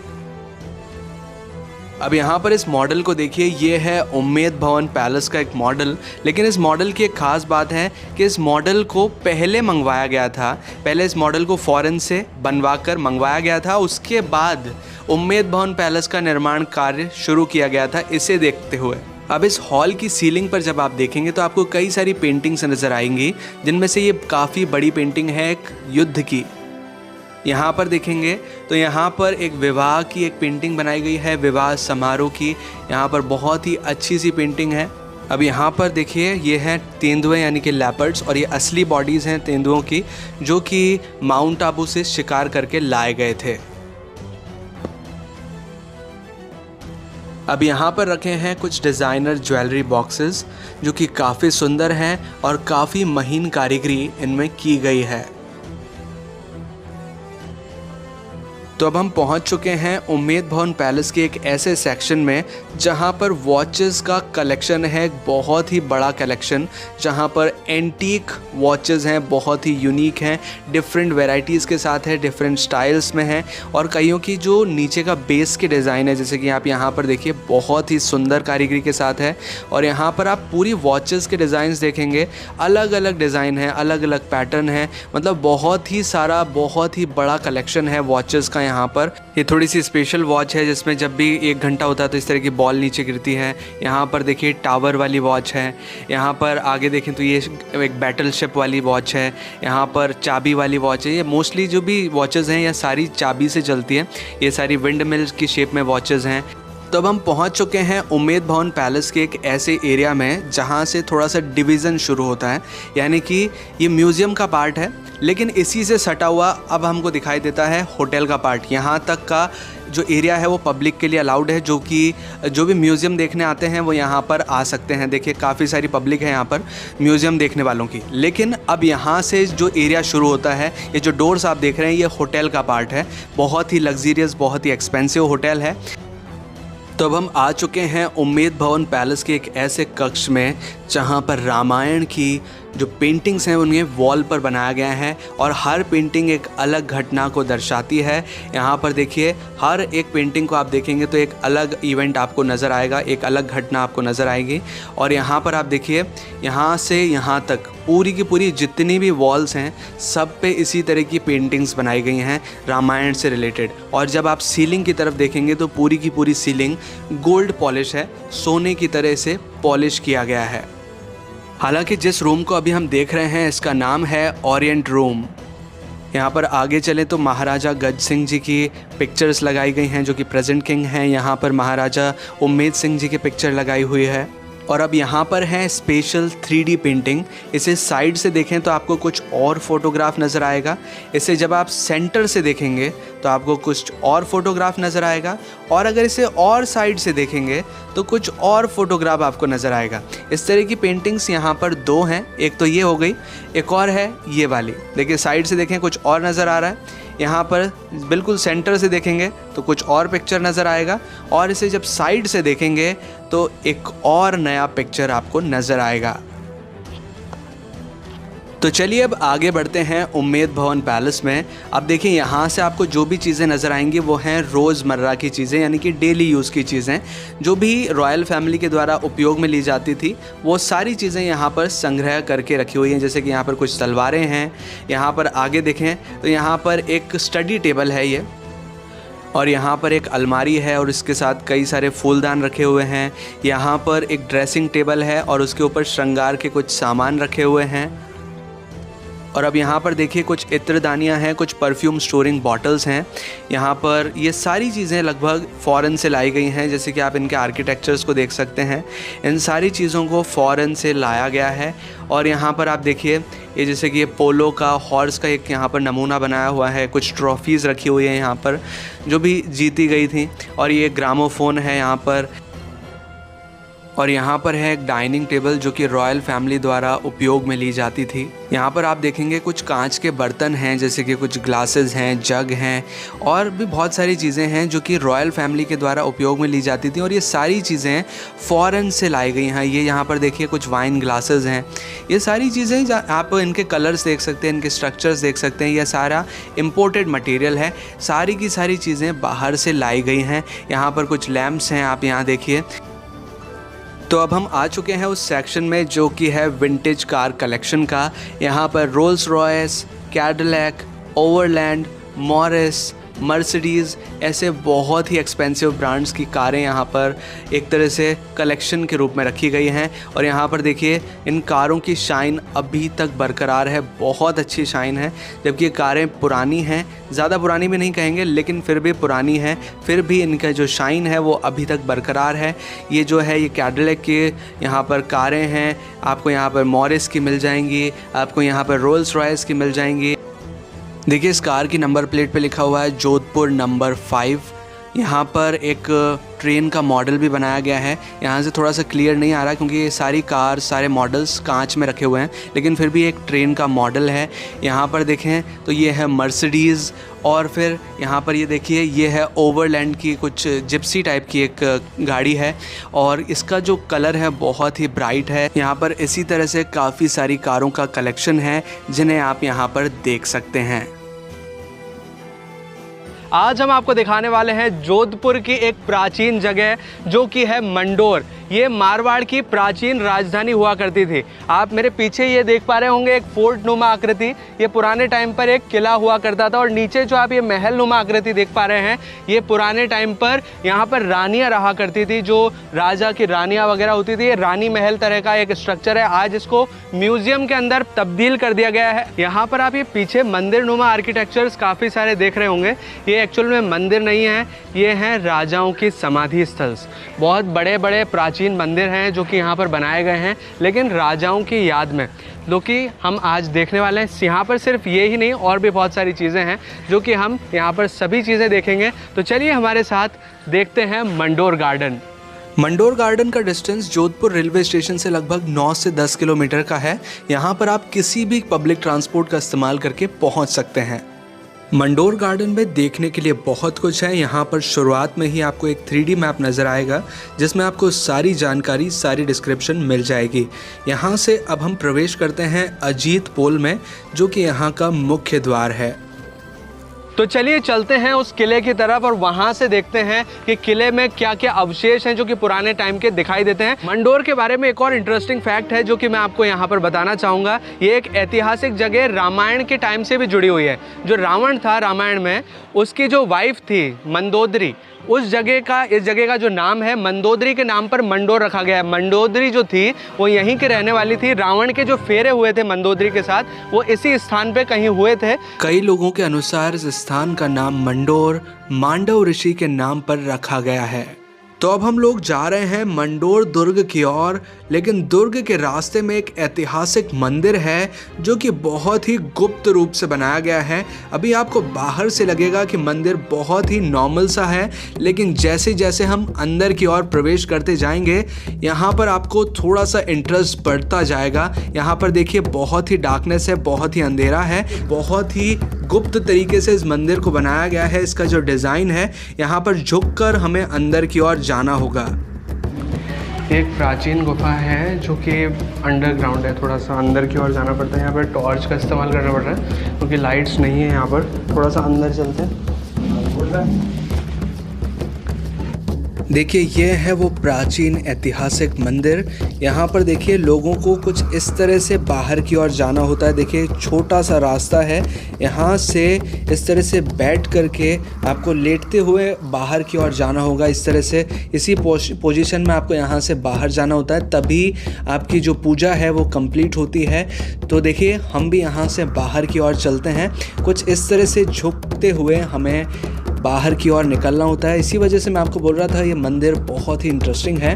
अब यहाँ पर इस मॉडल को देखिए, ये है उम्मेद भवन पैलेस का एक मॉडल। लेकिन इस मॉडल की एक ख़ास बात है कि इस मॉडल को पहले मंगवाया गया था। पहले इस मॉडल को फ़ॉरेन से बनवा कर मंगवाया गया था, उसके बाद उम्मेद भवन पैलेस का निर्माण कार्य शुरू किया गया था इसे देखते हुए। अब इस हॉल की सीलिंग पर जब आप देखेंगे तो आपको कई सारी पेंटिंग्स नज़र आएंगी, जिनमें से ये काफ़ी बड़ी पेंटिंग है एक युद्ध की। यहाँ पर देखेंगे तो यहाँ पर एक विवाह की एक पेंटिंग बनाई गई है, विवाह समारोह की। यहाँ पर बहुत ही अच्छी सी पेंटिंग है। अब यहाँ पर देखिए, ये हैं तेंदुए यानी कि लेपर्ड्स, और ये असली बॉडीज़ हैं तेंदुओं की, जो कि माउंट आबू से शिकार करके लाए गए थे। अब यहाँ पर रखे हैं कुछ डिज़ाइनर ज्वेलरी बॉक्सेस, जो कि काफ़ी सुंदर हैं और काफ़ी महीन कारीगरी इनमें की गई है। तो अब हम पहुंच चुके हैं उम्मेद भवन पैलेस के एक ऐसे सेक्शन में जहां पर वॉचेस का कलेक्शन है, एक बहुत ही बड़ा कलेक्शन, जहां पर एंटीक वॉचेस हैं, बहुत ही यूनिक हैं, डिफरेंट वैरायटीज़ के साथ है, डिफरेंट स्टाइल्स में हैं। और कईयों की जो नीचे का बेस के डिज़ाइन है, जैसे कि आप यहाँ पर देखिए, बहुत ही सुंदर कारीगरी के साथ है। और यहाँ पर आप पूरी वॉचेस के डिज़ाइंस देखेंगे, अलग अलग डिज़ाइन है, अलग अलग पैटर्न है, मतलब बहुत ही सारा, बहुत ही बड़ा कलेक्शन है वॉचेस का। यहाँ पर ये थोड़ी सी स्पेशल वॉच है, जिसमें जब भी 1 घंटा होता है तो इस तरह की बॉल नीचे गिरती है। यहाँ पर देखिए टावर वाली वॉच है। यहाँ पर आगे देखें तो ये एक बैटल शिप वाली वॉच है। यहाँ पर चाबी वाली वॉच है। ये मोस्टली जो भी वॉचेज़ हैं, ये सारी चाबी से चलती हैं। ये सारी विंड मिल्स की शेप में वॉचेज़ हैं। तो अब हम पहुंच चुके हैं उम्मेद भवन पैलेस के एक ऐसे एरिया में जहां से थोड़ा सा डिवीज़न शुरू होता है, यानी कि ये म्यूज़ियम का पार्ट है, लेकिन इसी से सटा हुआ अब हमको दिखाई देता है होटल का पार्ट। यहाँ तक का जो एरिया है वो पब्लिक के लिए अलाउड है, जो कि जो भी म्यूज़ियम देखने आते हैं वो यहाँ पर आ सकते हैं। देखिए काफ़ी सारी पब्लिक है यहाँ पर म्यूज़ियम देखने वालों की। लेकिन अब यहाँ से जो एरिया शुरू होता है, ये जो डोर्स आप देख रहे हैं, ये होटल का पार्ट है। बहुत ही लग्जीरियस, बहुत ही एक्सपेंसिव होटल है। तो अब हम आ चुके हैं उम्मेद भवन पैलेस के एक ऐसे कक्ष में जहां पर रामायण की जो पेंटिंग्स हैं उन्हें वॉल पर बनाया गया है, और हर पेंटिंग एक अलग घटना को दर्शाती है। यहाँ पर देखिए, हर एक पेंटिंग को आप देखेंगे तो एक अलग इवेंट आपको नज़र आएगा, एक अलग घटना आपको नज़र आएगी। और यहाँ पर आप देखिए, यहाँ से यहाँ तक पूरी की पूरी जितनी भी वॉल्स हैं सब पे इसी तरह की पेंटिंग्स बनाई गई हैं रामायण से रिलेटेड। और जब आप सीलिंग की तरफ देखेंगे तो पूरी की पूरी सीलिंग गोल्ड पॉलिश है, सोने की तरह से पॉलिश किया गया है। हालांकि जिस रूम को अभी हम देख रहे हैं इसका नाम है ओरिएंट रूम। यहाँ पर आगे चले तो महाराजा गज सिंह जी की पिक्चर्स लगाई गई हैं जो कि प्रेजेंट किंग हैं। यहाँ पर महाराजा उम्मेद सिंह जी की पिक्चर लगाई हुई है। और अब यहाँ पर है स्पेशल 3D पेंटिंग। इसे साइड से देखें तो आपको कुछ और फोटोग्राफ नज़र आएगा। इसे जब आप सेंटर से देखेंगे तो आपको कुछ और फोटोग्राफ नज़र आएगा, और अगर इसे और साइड से देखेंगे तो कुछ और फोटोग्राफ आपको नज़र आएगा। इस तरह की पेंटिंग्स यहाँ पर 2 हैं, एक तो ये हो गई, एक और है ये वाली। देखिए साइड से देखें कुछ और नज़र आ रहा है, यहाँ पर बिल्कुल सेंटर से देखेंगे तो कुछ और पिक्चर नज़र आएगा, और इसे जब साइड से देखेंगे तो एक और नया पिक्चर आपको नज़र आएगा। तो चलिए अब आगे बढ़ते हैं उम्मेद भवन पैलेस में। अब देखिए यहाँ से आपको जो भी चीज़ें नज़र आएंगी वो हैं रोज़मर्रा की चीज़ें, यानी कि डेली यूज़ की चीज़ें जो भी रॉयल फैमिली के द्वारा उपयोग में ली जाती थी, वो सारी चीज़ें यहाँ पर संग्रह करके रखी हुई हैं। जैसे कि यहाँ पर कुछ तलवारें हैं, यहाँ पर आगे देखें तो यहाँ पर एक स्टडी टेबल है ये, और यहाँ पर एक अलमारी है और इसके साथ कई सारे फूलदान रखे हुए हैं। यहाँ पर एक ड्रेसिंग टेबल है और उसके ऊपर श्रृंगार के कुछ सामान रखे हुए हैं। और अब यहाँ पर देखिए कुछ इत्रदानियाँ हैं, कुछ परफ्यूम स्टोरिंग बॉटल्स हैं। यहाँ पर ये सारी चीज़ें लगभग फ़ॉरेन से लाई गई हैं, जैसे कि आप इनके आर्किटेक्चर्स को देख सकते हैं। इन सारी चीज़ों को फ़ॉरेन से लाया गया है। और यहाँ पर आप देखिए ये जैसे कि ये पोलो का हॉर्स का एक यहाँ पर नमूना बनाया हुआ है, कुछ ट्रॉफ़ीज़ रखी हुई हैं यहाँ पर जो भी जीती गई थी। और ये ग्रामोफोन है यहाँ पर, और यहाँ पर है एक डाइनिंग टेबल जो कि रॉयल फैमिली द्वारा उपयोग में ली जाती थी। यहाँ पर आप देखेंगे कुछ कांच के बर्तन हैं, जैसे कि कुछ ग्लासेस हैं, जग हैं, और भी बहुत सारी चीज़ें हैं जो कि रॉयल फैमिली के द्वारा उपयोग में ली जाती थी। और ये सारी चीज़ें फ़ॉरेन से लाई गई हैं। ये यहाँ पर देखिए कुछ वाइन ग्लासेस हैं। ये सारी चीज़ें आप इनके कलर्स देख सकते हैं, इनके स्ट्रक्चर्स देख सकते हैं। यह सारा इम्पोर्टेड मटेरियल है, सारी की सारी चीज़ें बाहर से लाई गई हैं। यहाँ पर कुछ लैम्प्स हैं, आप यहाँ देखिए। तो अब हम आ चुके हैं उस सेक्शन में जो कि है विंटेज कार कलेक्शन का। यहाँ पर Rolls Royce, Cadillac, overland, Morris, Mercedes, ऐसे बहुत ही एक्सपेंसिव ब्रांड्स की कारें यहाँ पर एक तरह से कलेक्शन के रूप में रखी गई हैं। और यहाँ पर देखिए इन कारों की शाइन अभी तक बरकरार है, बहुत अच्छी शाइन है। जबकि ये कारें पुरानी हैं, ज़्यादा पुरानी भी नहीं कहेंगे लेकिन फिर भी पुरानी है, फिर भी इनका जो शाइन है वो अभी तक बरकरार है। ये जो है ये कैडिलैक के यहाँ पर कारें हैं, आपको यहाँ पर मॉरिस की मिल जाएंगी, आपको यहाँ पर रोल्स रॉयस की मिल जाएंगी। देखिए इस कार की नंबर प्लेट पे लिखा हुआ है जोधपुर नंबर 5। यहाँ पर एक ट्रेन का मॉडल भी बनाया गया है। यहाँ से थोड़ा सा क्लियर नहीं आ रहा क्योंकि ये सारी कार, सारे मॉडल्स कांच में रखे हुए हैं, लेकिन फिर भी एक ट्रेन का मॉडल है। यहाँ पर देखें तो ये है मर्सिडीज़, और फिर यहाँ पर ये देखिए ये है ओवरलैंड की कुछ जिप्सी टाइप की एक गाड़ी है, और इसका जो कलर है बहुत ही ब्राइट है। यहाँ पर इसी तरह से काफ़ी सारी कारों का कलेक्शन है जिन्हें आप यहाँ पर देख सकते हैं। आज हम आपको दिखाने वाले हैं जोधपुर की एक प्राचीन जगह जो कि है मंडोर। ये मारवाड़ की प्राचीन राजधानी हुआ करती थी। आप मेरे पीछे ये देख पा रहे होंगे एक फोर्ट नुमा आकृति, ये पुराने टाइम पर एक किला हुआ करता था। और नीचे जो आप ये महल नुमा आकृति देख पा रहे हैं, ये पुराने टाइम पर यहाँ पर रानियाँ रहा करती थी, जो राजा की रानियाँ वगैरह होती थी। ये रानी महल तरह का एक स्ट्रक्चर है, आज इसको म्यूजियम के अंदर तब्दील कर दिया गया है। यहाँ पर आप ये पीछे मंदिर नुमा आर्किटेक्चर्स काफ़ी सारे देख रहे होंगे। ये एक्चुअल में मंदिर नहीं है, ये हैं राजाओं की समाधि स्थल। बहुत बड़े बड़े प्राचीन मंदिर हैं जो कि यहाँ पर बनाए गए हैं, लेकिन राजाओं की याद में, जो कि हम आज देखने वाले हैं। यहाँ पर सिर्फ ये ही नहीं, और भी बहुत सारी चीज़ें हैं जो कि हम यहाँ पर सभी चीज़ें देखेंगे। तो चलिए हमारे साथ देखते हैं मंडोर गार्डन। मंडोर गार्डन का डिस्टेंस जोधपुर रेलवे स्टेशन से लगभग 9 से 10 किलोमीटर का है। यहाँ पर आप किसी भी पब्लिक ट्रांसपोर्ट का इस्तेमाल करके पहुँच सकते हैं। मंडोर गार्डन में देखने के लिए बहुत कुछ है। यहाँ पर शुरुआत में ही आपको एक 3D मैप नज़र आएगा जिसमें आपको सारी जानकारी, सारी डिस्क्रिप्शन मिल जाएगी। यहाँ से अब हम प्रवेश करते हैं अजीत पोल में, जो कि यहाँ का मुख्य द्वार है। तो चलिए चलते हैं उस किले की तरफ और वहां से देखते हैं कि किले में क्या क्या अवशेष हैं जो कि पुराने टाइम के दिखाई देते हैं। मंडोर के बारे में एक और इंटरेस्टिंग फैक्ट है जो कि मैं आपको यहाँ पर बताना चाहूँगा। ये एक ऐतिहासिक जगह रामायण के टाइम से भी जुड़ी हुई है। जो रावण था रामायण में, उसकी जो वाइफ थी मंदोदरी, उस जगह का, इस जगह का जो नाम है मंदोदरी के नाम पर मंडोर रखा गया है। मंदोदरी जो थी वो यहीं के रहने वाली थी। रावण के जो फेरे हुए थे मंदोदरी के साथ, वो इसी स्थान पे कहीं हुए थे। कई लोगों के अनुसार इस स्थान का नाम मंडोर मांडव ऋषि के नाम पर रखा गया है। तो अब हम लोग जा रहे हैं मंडोर दुर्ग की ओर, लेकिन दुर्ग के रास्ते में एक ऐतिहासिक मंदिर है जो कि बहुत ही गुप्त रूप से बनाया गया है। अभी आपको बाहर से लगेगा कि मंदिर बहुत ही नॉर्मल सा है, लेकिन जैसे जैसे हम अंदर की ओर प्रवेश करते जाएंगे यहाँ पर आपको थोड़ा सा इंटरेस्ट बढ़ता जाएगा। यहाँ पर देखिए बहुत ही डार्कनेस है, बहुत ही अंधेरा है, बहुत ही गुप्त तरीके से इस मंदिर को बनाया गया है। इसका जो डिज़ाइन है, यहाँ पर झुककर हमें अंदर की ओर जाना होगा। एक प्राचीन गुफा है जो कि अंडरग्राउंड है, थोड़ा सा अंदर की ओर जाना पड़ता है। यहाँ पर टॉर्च का इस्तेमाल करना पड़ रहा है क्योंकि लाइट्स नहीं है यहाँ पर। थोड़ा सा अंदर चलते हैं। देखिए ये है वो प्राचीन ऐतिहासिक मंदिर। यहाँ पर देखिए लोगों को कुछ इस तरह से बाहर की ओर जाना होता है। देखिए छोटा सा रास्ता है, यहाँ से इस तरह से बैठ करके आपको लेटते हुए बाहर की ओर जाना होगा। इस तरह से इसी पोजीशन में आपको यहाँ से बाहर जाना होता है, तभी आपकी जो पूजा है वो कंप्लीट होती है। तो देखिए हम भी यहाँ से बाहर की ओर चलते हैं। कुछ इस तरह से झुकते हुए हमें बाहर की ओर निकलना होता है। इसी वजह से मैं आपको बोल रहा था ये मंदिर बहुत ही इंटरेस्टिंग है,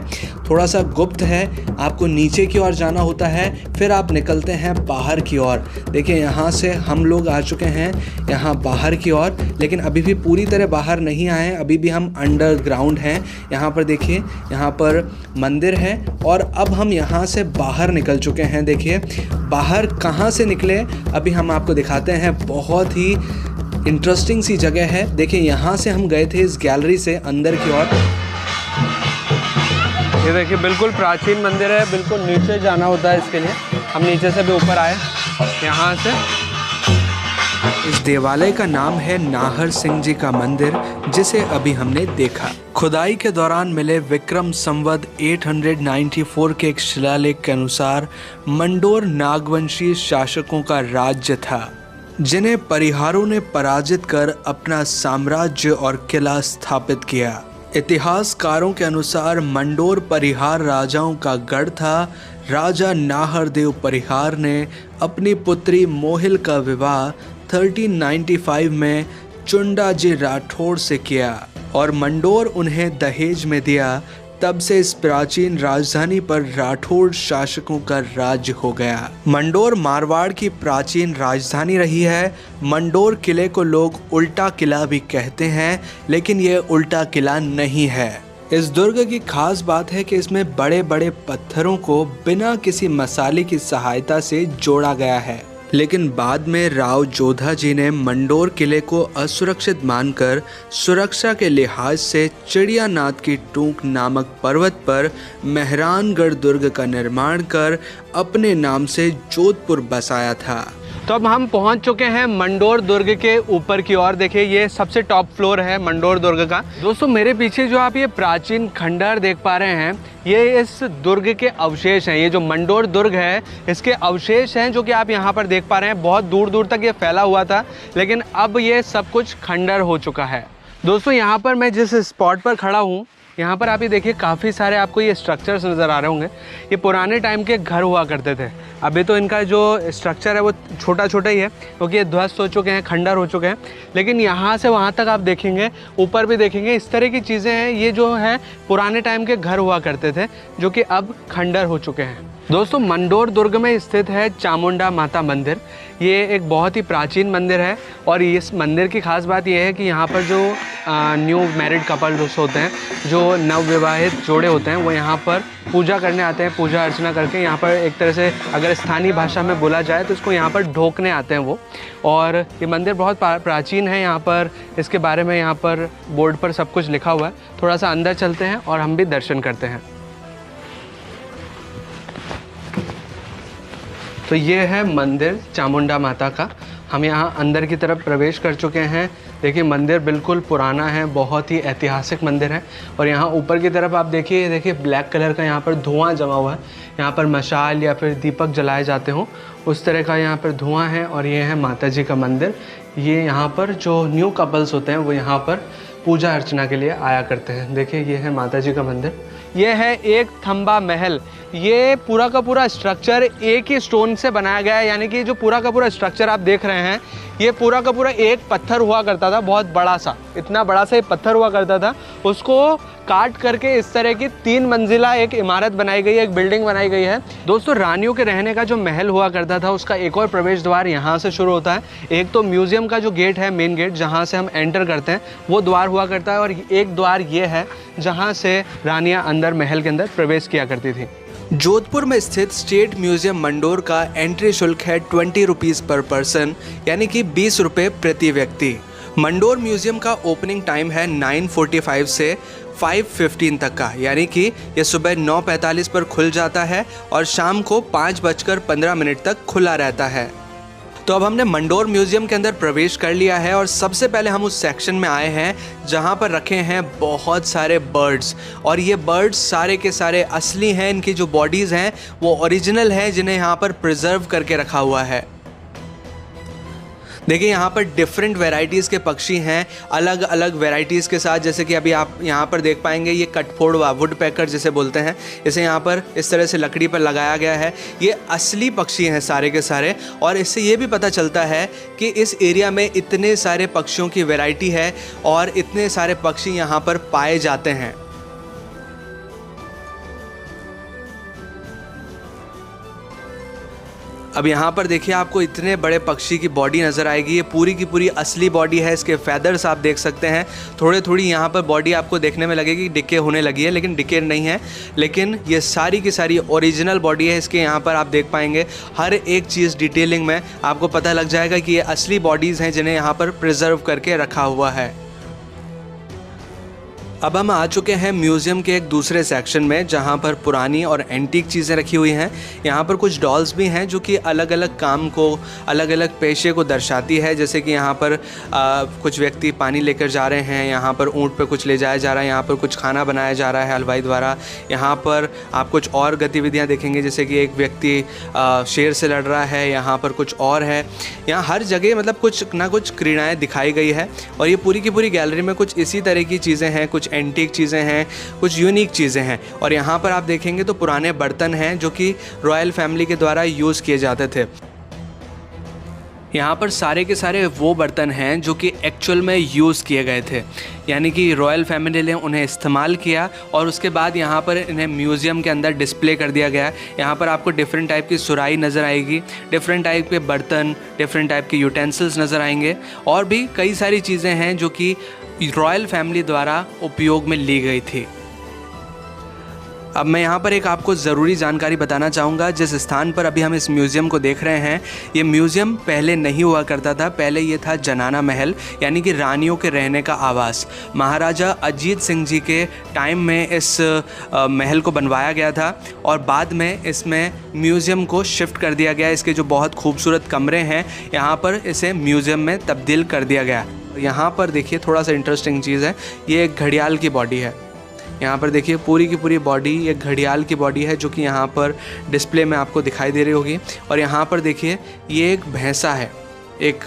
थोड़ा सा गुप्त है। आपको नीचे की ओर जाना होता है, फिर आप निकलते हैं बाहर की ओर। देखिए यहाँ से हम लोग आ चुके हैं यहाँ बाहर की ओर, लेकिन अभी भी पूरी तरह बाहर नहीं आए हैं, अभी भी हम अंडरग्राउंड हैं। यहाँ पर देखिए यहाँ पर मंदिर है और अब हम यहाँ से बाहर निकल चुके हैं। देखिए बाहर कहाँ से निकले अभी हम आपको दिखाते हैं। बहुत ही इंटरेस्टिंग सी जगह है। देखिए यहाँ से हम गए थे इस गैलरी से अंदर की ओर। ये देखिए बिल्कुल प्राचीन मंदिर है, बिल्कुल नीचे जाना होता है इसके लिए। हम नीचे से भी ऊपर आए यहाँ से। इस देवालय का नाम है नाहर सिंह जी का मंदिर, जिसे अभी हमने देखा। खुदाई के दौरान मिले विक्रम संवत 894 के एक शिलालेख के अनुसार मंडोर नागवंशी शासकों का राज्य था, जिन्हें परिहारों ने पराजित कर अपना साम्राज्य और किला स्थापित किया। इतिहासकारों के अनुसार मंडोर परिहार राजाओं का गढ़ था। राजा नाहरदेव परिहार ने अपनी पुत्री मोहिल का विवाह 1395 में चुंडाजी राठौड़ से किया और मंडोर उन्हें दहेज में दिया। तब से इस प्राचीन राजधानी पर राठौड़ शासकों का राज्य हो गया। मंडोर मारवाड़ की प्राचीन राजधानी रही है। मंडोर किले को लोग उल्टा किला भी कहते हैं, लेकिन ये उल्टा किला नहीं है। इस दुर्ग की खास बात है कि इसमें बड़े बड़े पत्थरों को बिना किसी मसाले की सहायता से जोड़ा गया है, लेकिन बाद में राव जोधा जी ने मंडोर किले को असुरक्षित मानकर सुरक्षा के लिहाज से चिड़ियानाथ की टूक नामक पर्वत पर मेहरानगढ़ दुर्ग का निर्माण कर अपने नाम से जोधपुर बसाया था। तो अब हम पहुंच चुके हैं मंडोर दुर्ग के ऊपर की ओर। देखिए ये सबसे टॉप फ्लोर है मंडोर दुर्ग का। दोस्तों मेरे पीछे जो आप ये प्राचीन खंडहर देख पा रहे हैं, ये इस दुर्ग के अवशेष हैं। ये जो मंडोर दुर्ग है इसके अवशेष हैं जो कि आप यहाँ पर देख पा रहे हैं। बहुत दूर दूर तक ये फैला हुआ था, लेकिन अब ये सब कुछ खंडहर हो चुका है। दोस्तों यहाँ पर मैं जिस स्पॉट पर खड़ा हूँ, यहाँ पर आप ये देखिए काफ़ी सारे आपको ये स्ट्रक्चर्स नज़र आ रहे होंगे। ये पुराने टाइम के घर हुआ करते थे। अभी तो इनका जो स्ट्रक्चर है वो छोटा छोटा ही है क्योंकि ये ध्वस्त हो चुके हैं, खंडहर हो चुके हैं। लेकिन यहाँ से वहाँ तक आप देखेंगे, ऊपर भी देखेंगे, इस तरह की चीज़ें हैं। ये जो है पुराने टाइम के घर हुआ करते थे जो कि अब खंडहर हो चुके हैं। दोस्तों मंडोर दुर्ग में स्थित है चामुंडा माता मंदिर। ये एक बहुत ही प्राचीन मंदिर है और इस मंदिर की खास बात यह है कि यहाँ पर जो न्यू मैरिड कपल होते हैं, जो नवविवाहित जोड़े होते हैं, वो यहाँ पर पूजा करने आते हैं। पूजा अर्चना करके यहाँ पर एक तरह से अगर स्थानीय भाषा में बोला जाए तो इसको यहाँ पर ढोकने आते हैं वो। और ये मंदिर बहुत प्राचीन है। यहाँ पर इसके बारे में यहाँ पर बोर्ड पर सब कुछ लिखा हुआ है। थोड़ा सा अंदर चलते हैं और हम भी दर्शन करते हैं। तो ये है मंदिर चामुंडा माता का। हम यहाँ अंदर की तरफ प्रवेश कर चुके हैं। देखिए मंदिर बिल्कुल पुराना है, बहुत ही ऐतिहासिक मंदिर है। और यहाँ ऊपर की तरफ आप देखिए, देखिए ब्लैक कलर का यहाँ पर धुआं जमा हुआ है। यहाँ पर मशाल या फिर दीपक जलाए जाते हों उस तरह का यहाँ पर धुआं है। और ये है माता जी का मंदिर। ये यहाँ पर जो न्यू कपल्स होते हैं वो यहाँ पर पूजा अर्चना के लिए आया करते हैं। देखिए ये है माता जी का मंदिर। ये है एक थंबा महल। ये पूरा का पूरा स्ट्रक्चर एक ही स्टोन से बनाया गया है, यानी कि जो पूरा का पूरा स्ट्रक्चर आप देख रहे हैं ये पूरा का पूरा एक पत्थर हुआ करता था, बहुत बड़ा सा, इतना बड़ा सा ये पत्थर हुआ करता था। उसको काट करके इस तरह की 3 मंजिला एक इमारत बनाई गई है, एक बिल्डिंग बनाई गई है। दोस्तों रानियों के रहने का जो महल हुआ करता था उसका एक और प्रवेश द्वार यहाँ से शुरू होता है। एक तो म्यूजियम का जो गेट है, मेन गेट जहाँ से हम एंटर करते हैं वो द्वार हुआ करता है, और एक द्वार ये है जहाँ से रानियाँ अंदर महल के अंदर प्रवेश किया करती थी। जोधपुर में स्थित स्टेट म्यूजियम मंडोर का एंट्री शुल्क है 20 रुपीज़ पर पर्सन, यानी कि 20 रुपये प्रति व्यक्ति। मंडोर म्यूजियम का ओपनिंग टाइम है 9:45 से 5:15 तक का, यानी कि यह सुबह 9:45 पर खुल जाता है और शाम को 5:15 तक खुला रहता है। तो अब हमने मंडोर म्यूजियम के अंदर प्रवेश कर लिया है और सबसे पहले हम उस सेक्शन में आए हैं जहां पर रखे हैं बहुत सारे बर्ड्स। और ये बर्ड्स सारे के सारे असली हैं, इनकी जो बॉडीज़ हैं वो ओरिजिनल हैं, जिन्हें यहाँ पर प्रिजर्व करके रखा हुआ है। देखिए यहाँ पर डिफरेंट वैरायटीज़ के पक्षी हैं, अलग अलग वैरायटीज़ के साथ। जैसे कि अभी आप यहाँ पर देख पाएंगे ये कटफोड़वा, वुड पैकर जिसे बोलते हैं, इसे यहाँ पर इस तरह से लकड़ी पर लगाया गया है। ये असली पक्षी हैं सारे के सारे। और इससे ये भी पता चलता है कि इस एरिया में इतने सारे पक्षियों की वैरायटी है और इतने सारे पक्षी यहाँ पर पाए जाते हैं। अब यहाँ पर देखिए आपको इतने बड़े पक्षी की बॉडी नज़र आएगी। ये पूरी की पूरी असली बॉडी है। इसके फैदर्स आप देख सकते हैं। थोड़ी थोड़ी यहाँ पर बॉडी आपको देखने में लगेगी डिके होने लगी है, लेकिन डिके नहीं है। लेकिन ये सारी की सारी ओरिजिनल बॉडी है इसके। यहाँ पर आप देख पाएंगे हर एक चीज़ डिटेलिंग में आपको पता लग जाएगा कि ये असली बॉडीज़ हैं जिन्हें यहाँ पर प्रिजर्व करके रखा हुआ है। अब हम आ चुके हैं म्यूज़ियम के एक दूसरे सेक्शन में जहाँ पर पुरानी और एंटीक चीज़ें रखी हुई हैं। यहाँ पर कुछ डॉल्स भी हैं जो कि अलग अलग काम को, अलग अलग पेशे को दर्शाती है। जैसे कि यहाँ पर कुछ व्यक्ति पानी लेकर जा रहे हैं, यहाँ पर ऊँट पे कुछ ले जाया जा रहा है, यहाँ पर कुछ खाना बनाया जा रहा है हलवाई द्वारा। यहाँ पर आप कुछ और गतिविधियाँ देखेंगे, जैसे कि एक व्यक्ति शेर से लड़ रहा है, यहाँ पर कुछ और है। यहाँ हर जगह मतलब कुछ ना कुछ क्रीड़ाएँ दिखाई गई है। और ये पूरी की पूरी गैलरी में कुछ इसी तरह की चीज़ें हैं, कुछ एंटीक चीज़ें हैं, कुछ यूनिक चीज़ें हैं। और यहाँ पर आप देखेंगे तो पुराने बर्तन हैं जो कि रॉयल फैमिली के द्वारा यूज़ किए जाते थे। यहाँ पर सारे के सारे वो बर्तन हैं जो कि एक्चुअल में यूज़ किए गए थे, यानी कि रॉयल फैमिली ने उन्हें इस्तेमाल किया और उसके बाद यहाँ पर इन्हें म्यूज़ियम के अंदर डिस्प्ले कर दिया गया। यहाँ पर आपको डिफरेंट टाइप की सुराही नज़र आएगी, डिफरेंट टाइप के बर्तन, डिफरेंट टाइप के यूटेंसिल्स नज़र आएंगे, और भी कई सारी चीज़ें हैं जो कि रॉयल फैमिली द्वारा उपयोग में ली गई थी। अब मैं यहाँ पर एक आपको ज़रूरी जानकारी बताना चाहूँगा। जिस स्थान पर अभी हम इस म्यूज़ियम को देख रहे हैं, ये म्यूज़ियम पहले नहीं हुआ करता था। पहले ये था जनाना महल, यानी कि रानियों के रहने का आवास। महाराजा अजीत सिंह जी के टाइम में इस महल को बनवाया गया था और बाद में इसमें म्यूज़ियम को शिफ्ट कर दिया गया। इसके जो बहुत खूबसूरत कमरे हैं यहाँ पर इसे म्यूज़ियम में तब्दील कर दिया गया। यहाँ पर देखिए थोड़ा सा इंटरेस्टिंग चीज़ है, ये एक घड़ियाल की बॉडी है। यहाँ पर देखिए पूरी की पूरी बॉडी एक घड़ियाल की बॉडी है जो कि यहाँ पर डिस्प्ले में आपको दिखाई दे रही होगी। और यहाँ पर देखिए ये एक भैंसा है, एक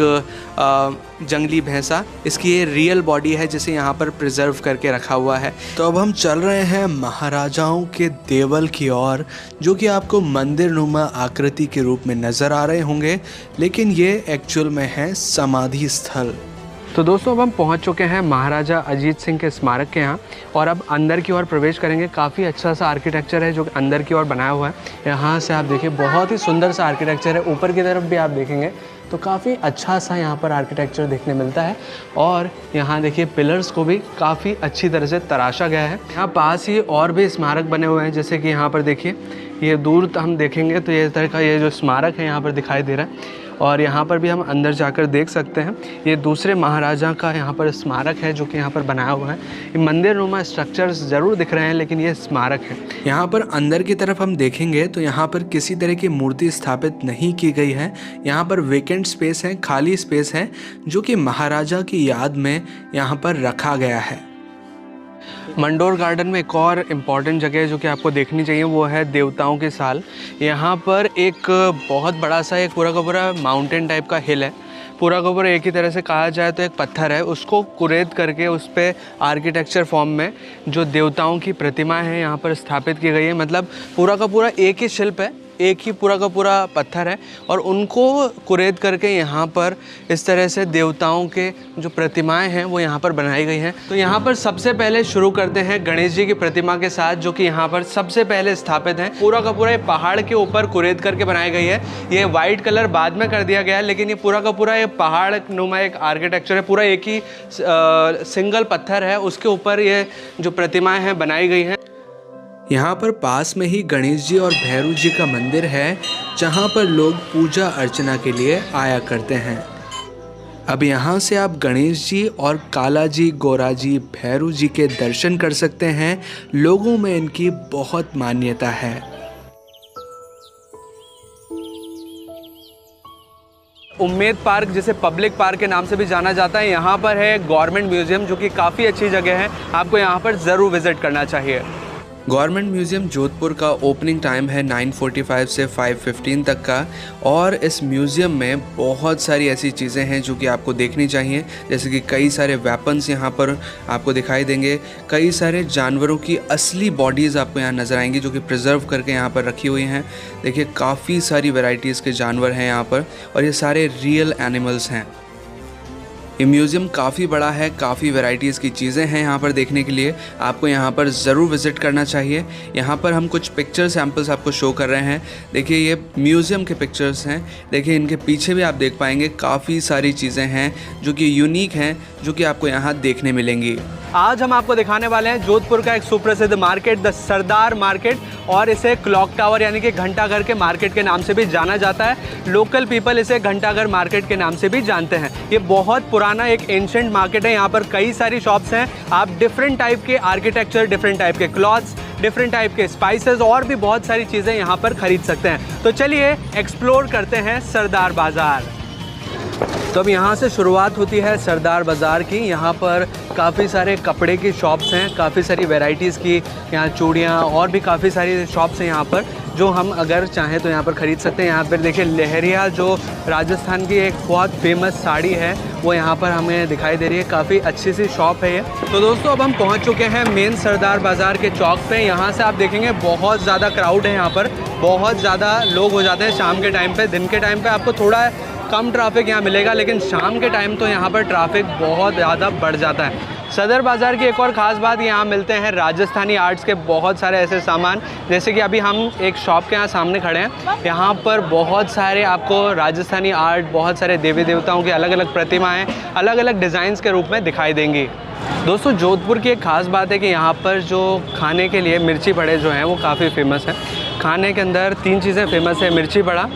जंगली भैंसा। इसकी ये रियल बॉडी है जिसे यहाँ पर प्रिजर्व करके रखा हुआ है। तो अब हम चल रहे हैं महाराजाओं के देवल की ओर, जो कि आपको मंदिर नुमा आकृति के रूप में नज़र आ रहे होंगे, लेकिन ये एक्चुअल में है समाधि स्थल। तो दोस्तों अब हम पहुंच चुके हैं महाराजा अजीत सिंह के स्मारक के यहाँ और अब अंदर की ओर प्रवेश करेंगे। काफ़ी अच्छा सा आर्किटेक्चर है जो अंदर की ओर बनाया हुआ है। यहाँ से आप देखिए बहुत ही सुंदर सा आर्किटेक्चर है। ऊपर की तरफ भी आप देखेंगे तो काफ़ी अच्छा सा यहाँ पर आर्किटेक्चर देखने मिलता है। और यहाँ देखिए पिलर्स को भी काफ़ी अच्छी तरह से तराशा गया है। यहाँ पास ही और भी स्मारक बने हुए हैं, जैसे कि यहाँ पर देखिए ये दूर हम देखेंगे तो ये तरह का ये जो स्मारक है यहाँ पर दिखाई दे रहा है। और यहाँ पर भी हम अंदर जाकर देख सकते हैं। ये दूसरे महाराजा का यहाँ पर स्मारक है जो कि यहाँ पर बनाया हुआ है। ये मंदिर नुमा स्ट्रक्चर्स ज़रूर दिख रहे हैं लेकिन ये स्मारक है। यहाँ पर अंदर की तरफ हम देखेंगे तो यहाँ पर किसी तरह की मूर्ति स्थापित नहीं की गई है। यहाँ पर वेकेंट स्पेस है, खाली स्पेस है जो कि महाराजा की याद में यहाँ पर रखा गया है। मंडोर गार्डन में एक और इम्पॉर्टेंट जगह है जो कि आपको देखनी चाहिए, वो है देवताओं के साल। यहाँ पर एक बहुत बड़ा सा एक पूरा का पूरा माउंटेन टाइप का हिल है। पूरा का पूरा एक ही तरह से कहा जाए तो एक पत्थर है, उसको कुरेद करके उस पर आर्किटेक्चर फॉर्म में जो देवताओं की प्रतिमाएं हैं यहाँ पर स्थापित की गई है। मतलब पूरा का पूरा एक ही शिल्प है, एक ही पूरा का पूरा पत्थर है और उनको कुरेद करके यहाँ पर इस तरह से देवताओं के जो प्रतिमाएं हैं वो यहाँ पर बनाई गई हैं। तो यहाँ पर सबसे पहले शुरू करते हैं गणेश जी की प्रतिमा के साथ, जो कि यहाँ पर सबसे पहले स्थापित है। पूरा का पूरा ये पहाड़ के ऊपर कुरेद करके बनाई गई है। ये वाइट कलर बाद में कर दिया गया है, लेकिन ये पूरा का पूरा ये पहाड़ नुमा एक आर्किटेक्चर है। पूरा एक ही सिंगल पत्थर है, उसके ऊपर ये जो प्रतिमाएँ हैं बनाई गई हैं। यहाँ पर पास में ही गणेश जी और भैरव जी का मंदिर है जहाँ पर लोग पूजा अर्चना के लिए आया करते हैं। अब यहाँ से आप गणेश जी और काला जी, गोरा जी, भैरव जी के दर्शन कर सकते हैं। लोगों में इनकी बहुत मान्यता है। उम्मेद पार्क, जिसे पब्लिक पार्क के नाम से भी जाना जाता है, यहाँ पर है गवर्नमेंट म्यूजियम जो कि काफ़ी अच्छी जगह है। आपको यहाँ पर ज़रूर विज़िट करना चाहिए। गवर्नमेंट म्यूज़ियम जोधपुर का ओपनिंग टाइम है 9:45 से 5:15 तक का, और इस म्यूज़ियम में बहुत सारी ऐसी चीज़ें हैं जो कि आपको देखनी चाहिए। जैसे कि कई सारे वेपन्स यहाँ पर आपको दिखाई देंगे, कई सारे जानवरों की असली बॉडीज़ आपको यहाँ नज़र आएंगी जो कि प्रिजर्व करके यहाँ पर रखी हुई हैं। देखिए काफ़ी सारी वैरायटीज़ के जानवर हैं यहाँ पर और ये सारे रियल एनिमल्स हैं। ये म्यूज़ियम काफ़ी बड़ा है, काफ़ी वैरायटीज़ की चीज़ें हैं यहाँ पर देखने के लिए। आपको यहाँ पर ज़रूर विज़िट करना चाहिए। यहाँ पर हम कुछ पिक्चर सैम्पल्स आपको शो कर रहे हैं। देखिए ये म्यूज़ियम के पिक्चर्स हैं। देखिए इनके पीछे भी आप देख पाएंगे काफ़ी सारी चीज़ें हैं जो कि यूनिक हैं, जो कि आपको यहाँ देखने मिलेंगी। आज हम आपको दिखाने वाले हैं जोधपुर का एक सुप्रसिद्ध मार्केट, द सरदार मार्केट, और इसे क्लॉक टावर यानी कि घंटाघर के मार्केट के नाम से भी जाना जाता है। लोकल पीपल इसे घंटाघर मार्केट के नाम से भी जानते हैं। ये बहुत पुराना एक एंशिएंट मार्केट है। यहाँ पर कई सारी शॉप्स हैं। आप डिफरेंट टाइप के आर्किटेक्चर, डिफरेंट टाइप के क्लॉथ्स, डिफरेंट टाइप के स्पाइसेस और भी बहुत सारी चीज़ें यहाँ पर खरीद सकते हैं। तो चलिए एक्सप्लोर करते हैं सरदार बाज़ार। तो अब यहाँ से शुरुआत होती है सरदार बाज़ार की। यहाँ पर काफ़ी सारे कपड़े की शॉप्स हैं, काफ़ी सारी वैरायटीज़ की यहाँ चूड़ियाँ और भी काफ़ी सारी शॉप्स हैं यहाँ पर, जो हम अगर चाहें तो यहाँ पर ख़रीद सकते हैं। यहाँ पर देखिए लहरिया, जो राजस्थान की एक बहुत फेमस साड़ी है, वो यहाँ पर हमें दिखाई दे रही है। काफ़ी अच्छी सी शॉप है ये। तो दोस्तों अब हम पहुँच चुके हैं मेन सरदार बाज़ार के चौक पे। यहाँ से आप देखेंगे बहुत ज़्यादा क्राउड है यहाँ पर, बहुत ज़्यादा लोग हो जाते हैं शाम के टाइम पे। दिन के टाइम पे आपको थोड़ा कम ट्रैफिक यहाँ मिलेगा, लेकिन शाम के टाइम तो यहाँ पर ट्रैफिक बहुत ज़्यादा बढ़ जाता है। सदर बाज़ार की एक और ख़ास बात, यहाँ मिलते हैं राजस्थानी आर्ट्स के बहुत सारे ऐसे सामान। जैसे कि अभी हम एक शॉप के यहाँ सामने खड़े हैं, यहाँ पर बहुत सारे आपको राजस्थानी आर्ट, बहुत सारे देवी देवताओं की अलग अलग प्रतिमाएँ अलग अलग डिज़ाइंस के रूप में दिखाई देंगी। दोस्तों जोधपुर की एक ख़ास बात है कि यहाँ पर जो खाने के लिए मिर्ची बड़े जो हैं वो काफ़ी फेमस हैं। खाने के अंदर 3 चीज़ें फेमस है, मिर्ची बड़ा,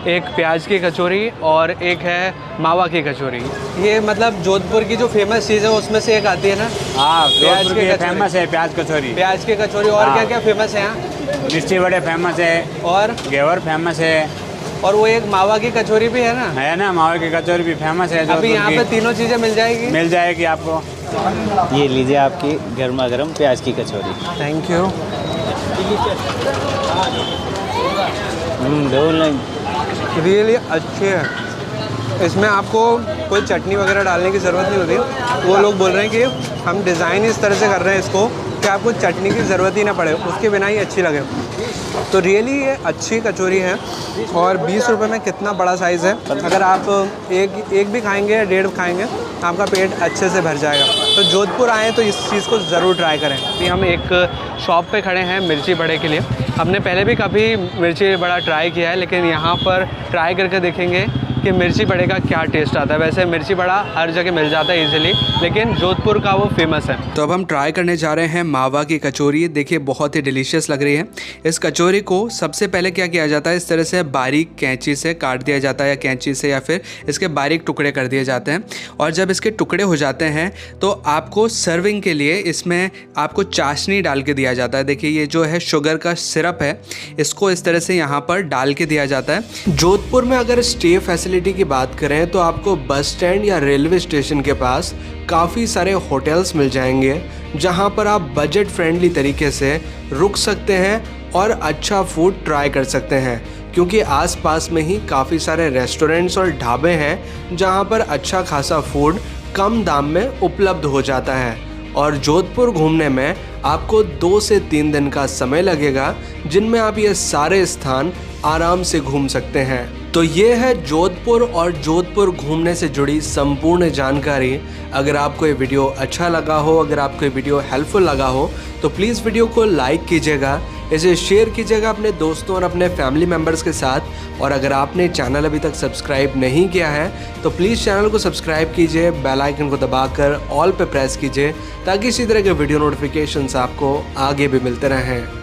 एक प्याज की कचौरी और एक है मावा की कचौरी। ये मतलब जोधपुर की जो फेमस चीज़ है उसमें से एक आती है ना? हाँ, प्याज की फेमस है प्याज कचौरी। प्याज की कचौरी और क्या क्या फेमस है यहाँ? मिर्ची बड़े फेमस है और घेवर फेमस है, और वो एक मावा की कचौरी भी है ना? है ना, मावा की कचौरी भी फेमस है। अभी यहाँ पे तीनों चीज़ें मिल जाएगी आपको। ये लीजिए आपकी गर्मा गर्म प्याज की कचौरी। Thank you. रियली अच्छे है। इसमें आपको कोई चटनी वगैरह डालने की ज़रूरत नहीं होती। वो लोग बोल रहे हैं कि हम डिज़ाइन इस तरह से कर रहे हैं इसको कि आपको चटनी की ज़रूरत ही ना पड़े, उसके बिना ही अच्छी लगे। तो रियली ये अच्छी कचौरी है और 20 रुपये में कितना बड़ा साइज़ है। अगर आप एक भी खाएंगे या 1.5 खाएंगे, आपका पेट अच्छे से भर जाएगा। तो जोधपुर आएँ तो इस चीज़ को ज़रूर ट्राई करें। अभी हम एक शॉप पे खड़े हैं मिर्ची बड़े के लिए। हमने पहले भी काफ़ी मिर्ची बड़ा ट्राई किया है, लेकिन यहाँ पर ट्राई करके देखेंगे कि मिर्ची बड़े का क्या टेस्ट आता है। वैसे मिर्ची बड़ा हर जगह मिल जाता है इजीली, लेकिन जोधपुर का वो फेमस है। तो अब हम ट्राई करने जा रहे हैं मावा की कचौरी। देखिए बहुत ही डिलीशियस लग रही है। इस कचौरी को सबसे पहले क्या किया जाता है, इस तरह से बारीक कैंची से काट दिया जाता है, या कैंची से, या फिर इसके बारीक टुकड़े कर दिए जाते हैं। और जब इसके टुकड़े हो जाते हैं तो आपको सर्विंग के लिए इसमें आपको चाशनी डाल के दिया जाता है। देखिए ये जो है शुगर का सिरप है, इसको इस तरह से यहाँ पर डाल के दिया जाता है। जोधपुर में अगर स्टे फैसिलिटी की बात करें तो आपको बस स्टैंड या रेलवे स्टेशन के पास काफ़ी सारे होटल्स मिल जाएंगे, जहाँ पर आप बजट फ्रेंडली तरीके से रुक सकते हैं और अच्छा फूड ट्राई कर सकते हैं, क्योंकि आसपास में ही काफ़ी सारे रेस्टोरेंट्स और ढाबे हैं जहाँ पर अच्छा खासा फूड कम दाम में उपलब्ध हो जाता है। और जोधपुर घूमने में आपको 2 से 3 दिन का समय लगेगा, जिनमें आप ये सारे स्थान आराम से घूम सकते हैं। तो ये है जोधपुर और जोधपुर घूमने से जुड़ी संपूर्ण जानकारी। अगर आपको ये वीडियो अच्छा लगा हो, अगर आपको ये वीडियो हेल्पफुल लगा हो, तो प्लीज़ वीडियो को लाइक कीजिएगा, इसे शेयर कीजिएगा अपने दोस्तों और अपने फैमिली मेम्बर्स के साथ। और अगर आपने चैनल अभी तक सब्सक्राइब नहीं किया है तो प्लीज़ चैनल को सब्सक्राइब कीजिए, बेल आइकन को दबाकर ऑल पे प्रेस कीजिए, ताकि इसी तरह के वीडियो नोटिफिकेशंस आपको आगे भी मिलते रहें।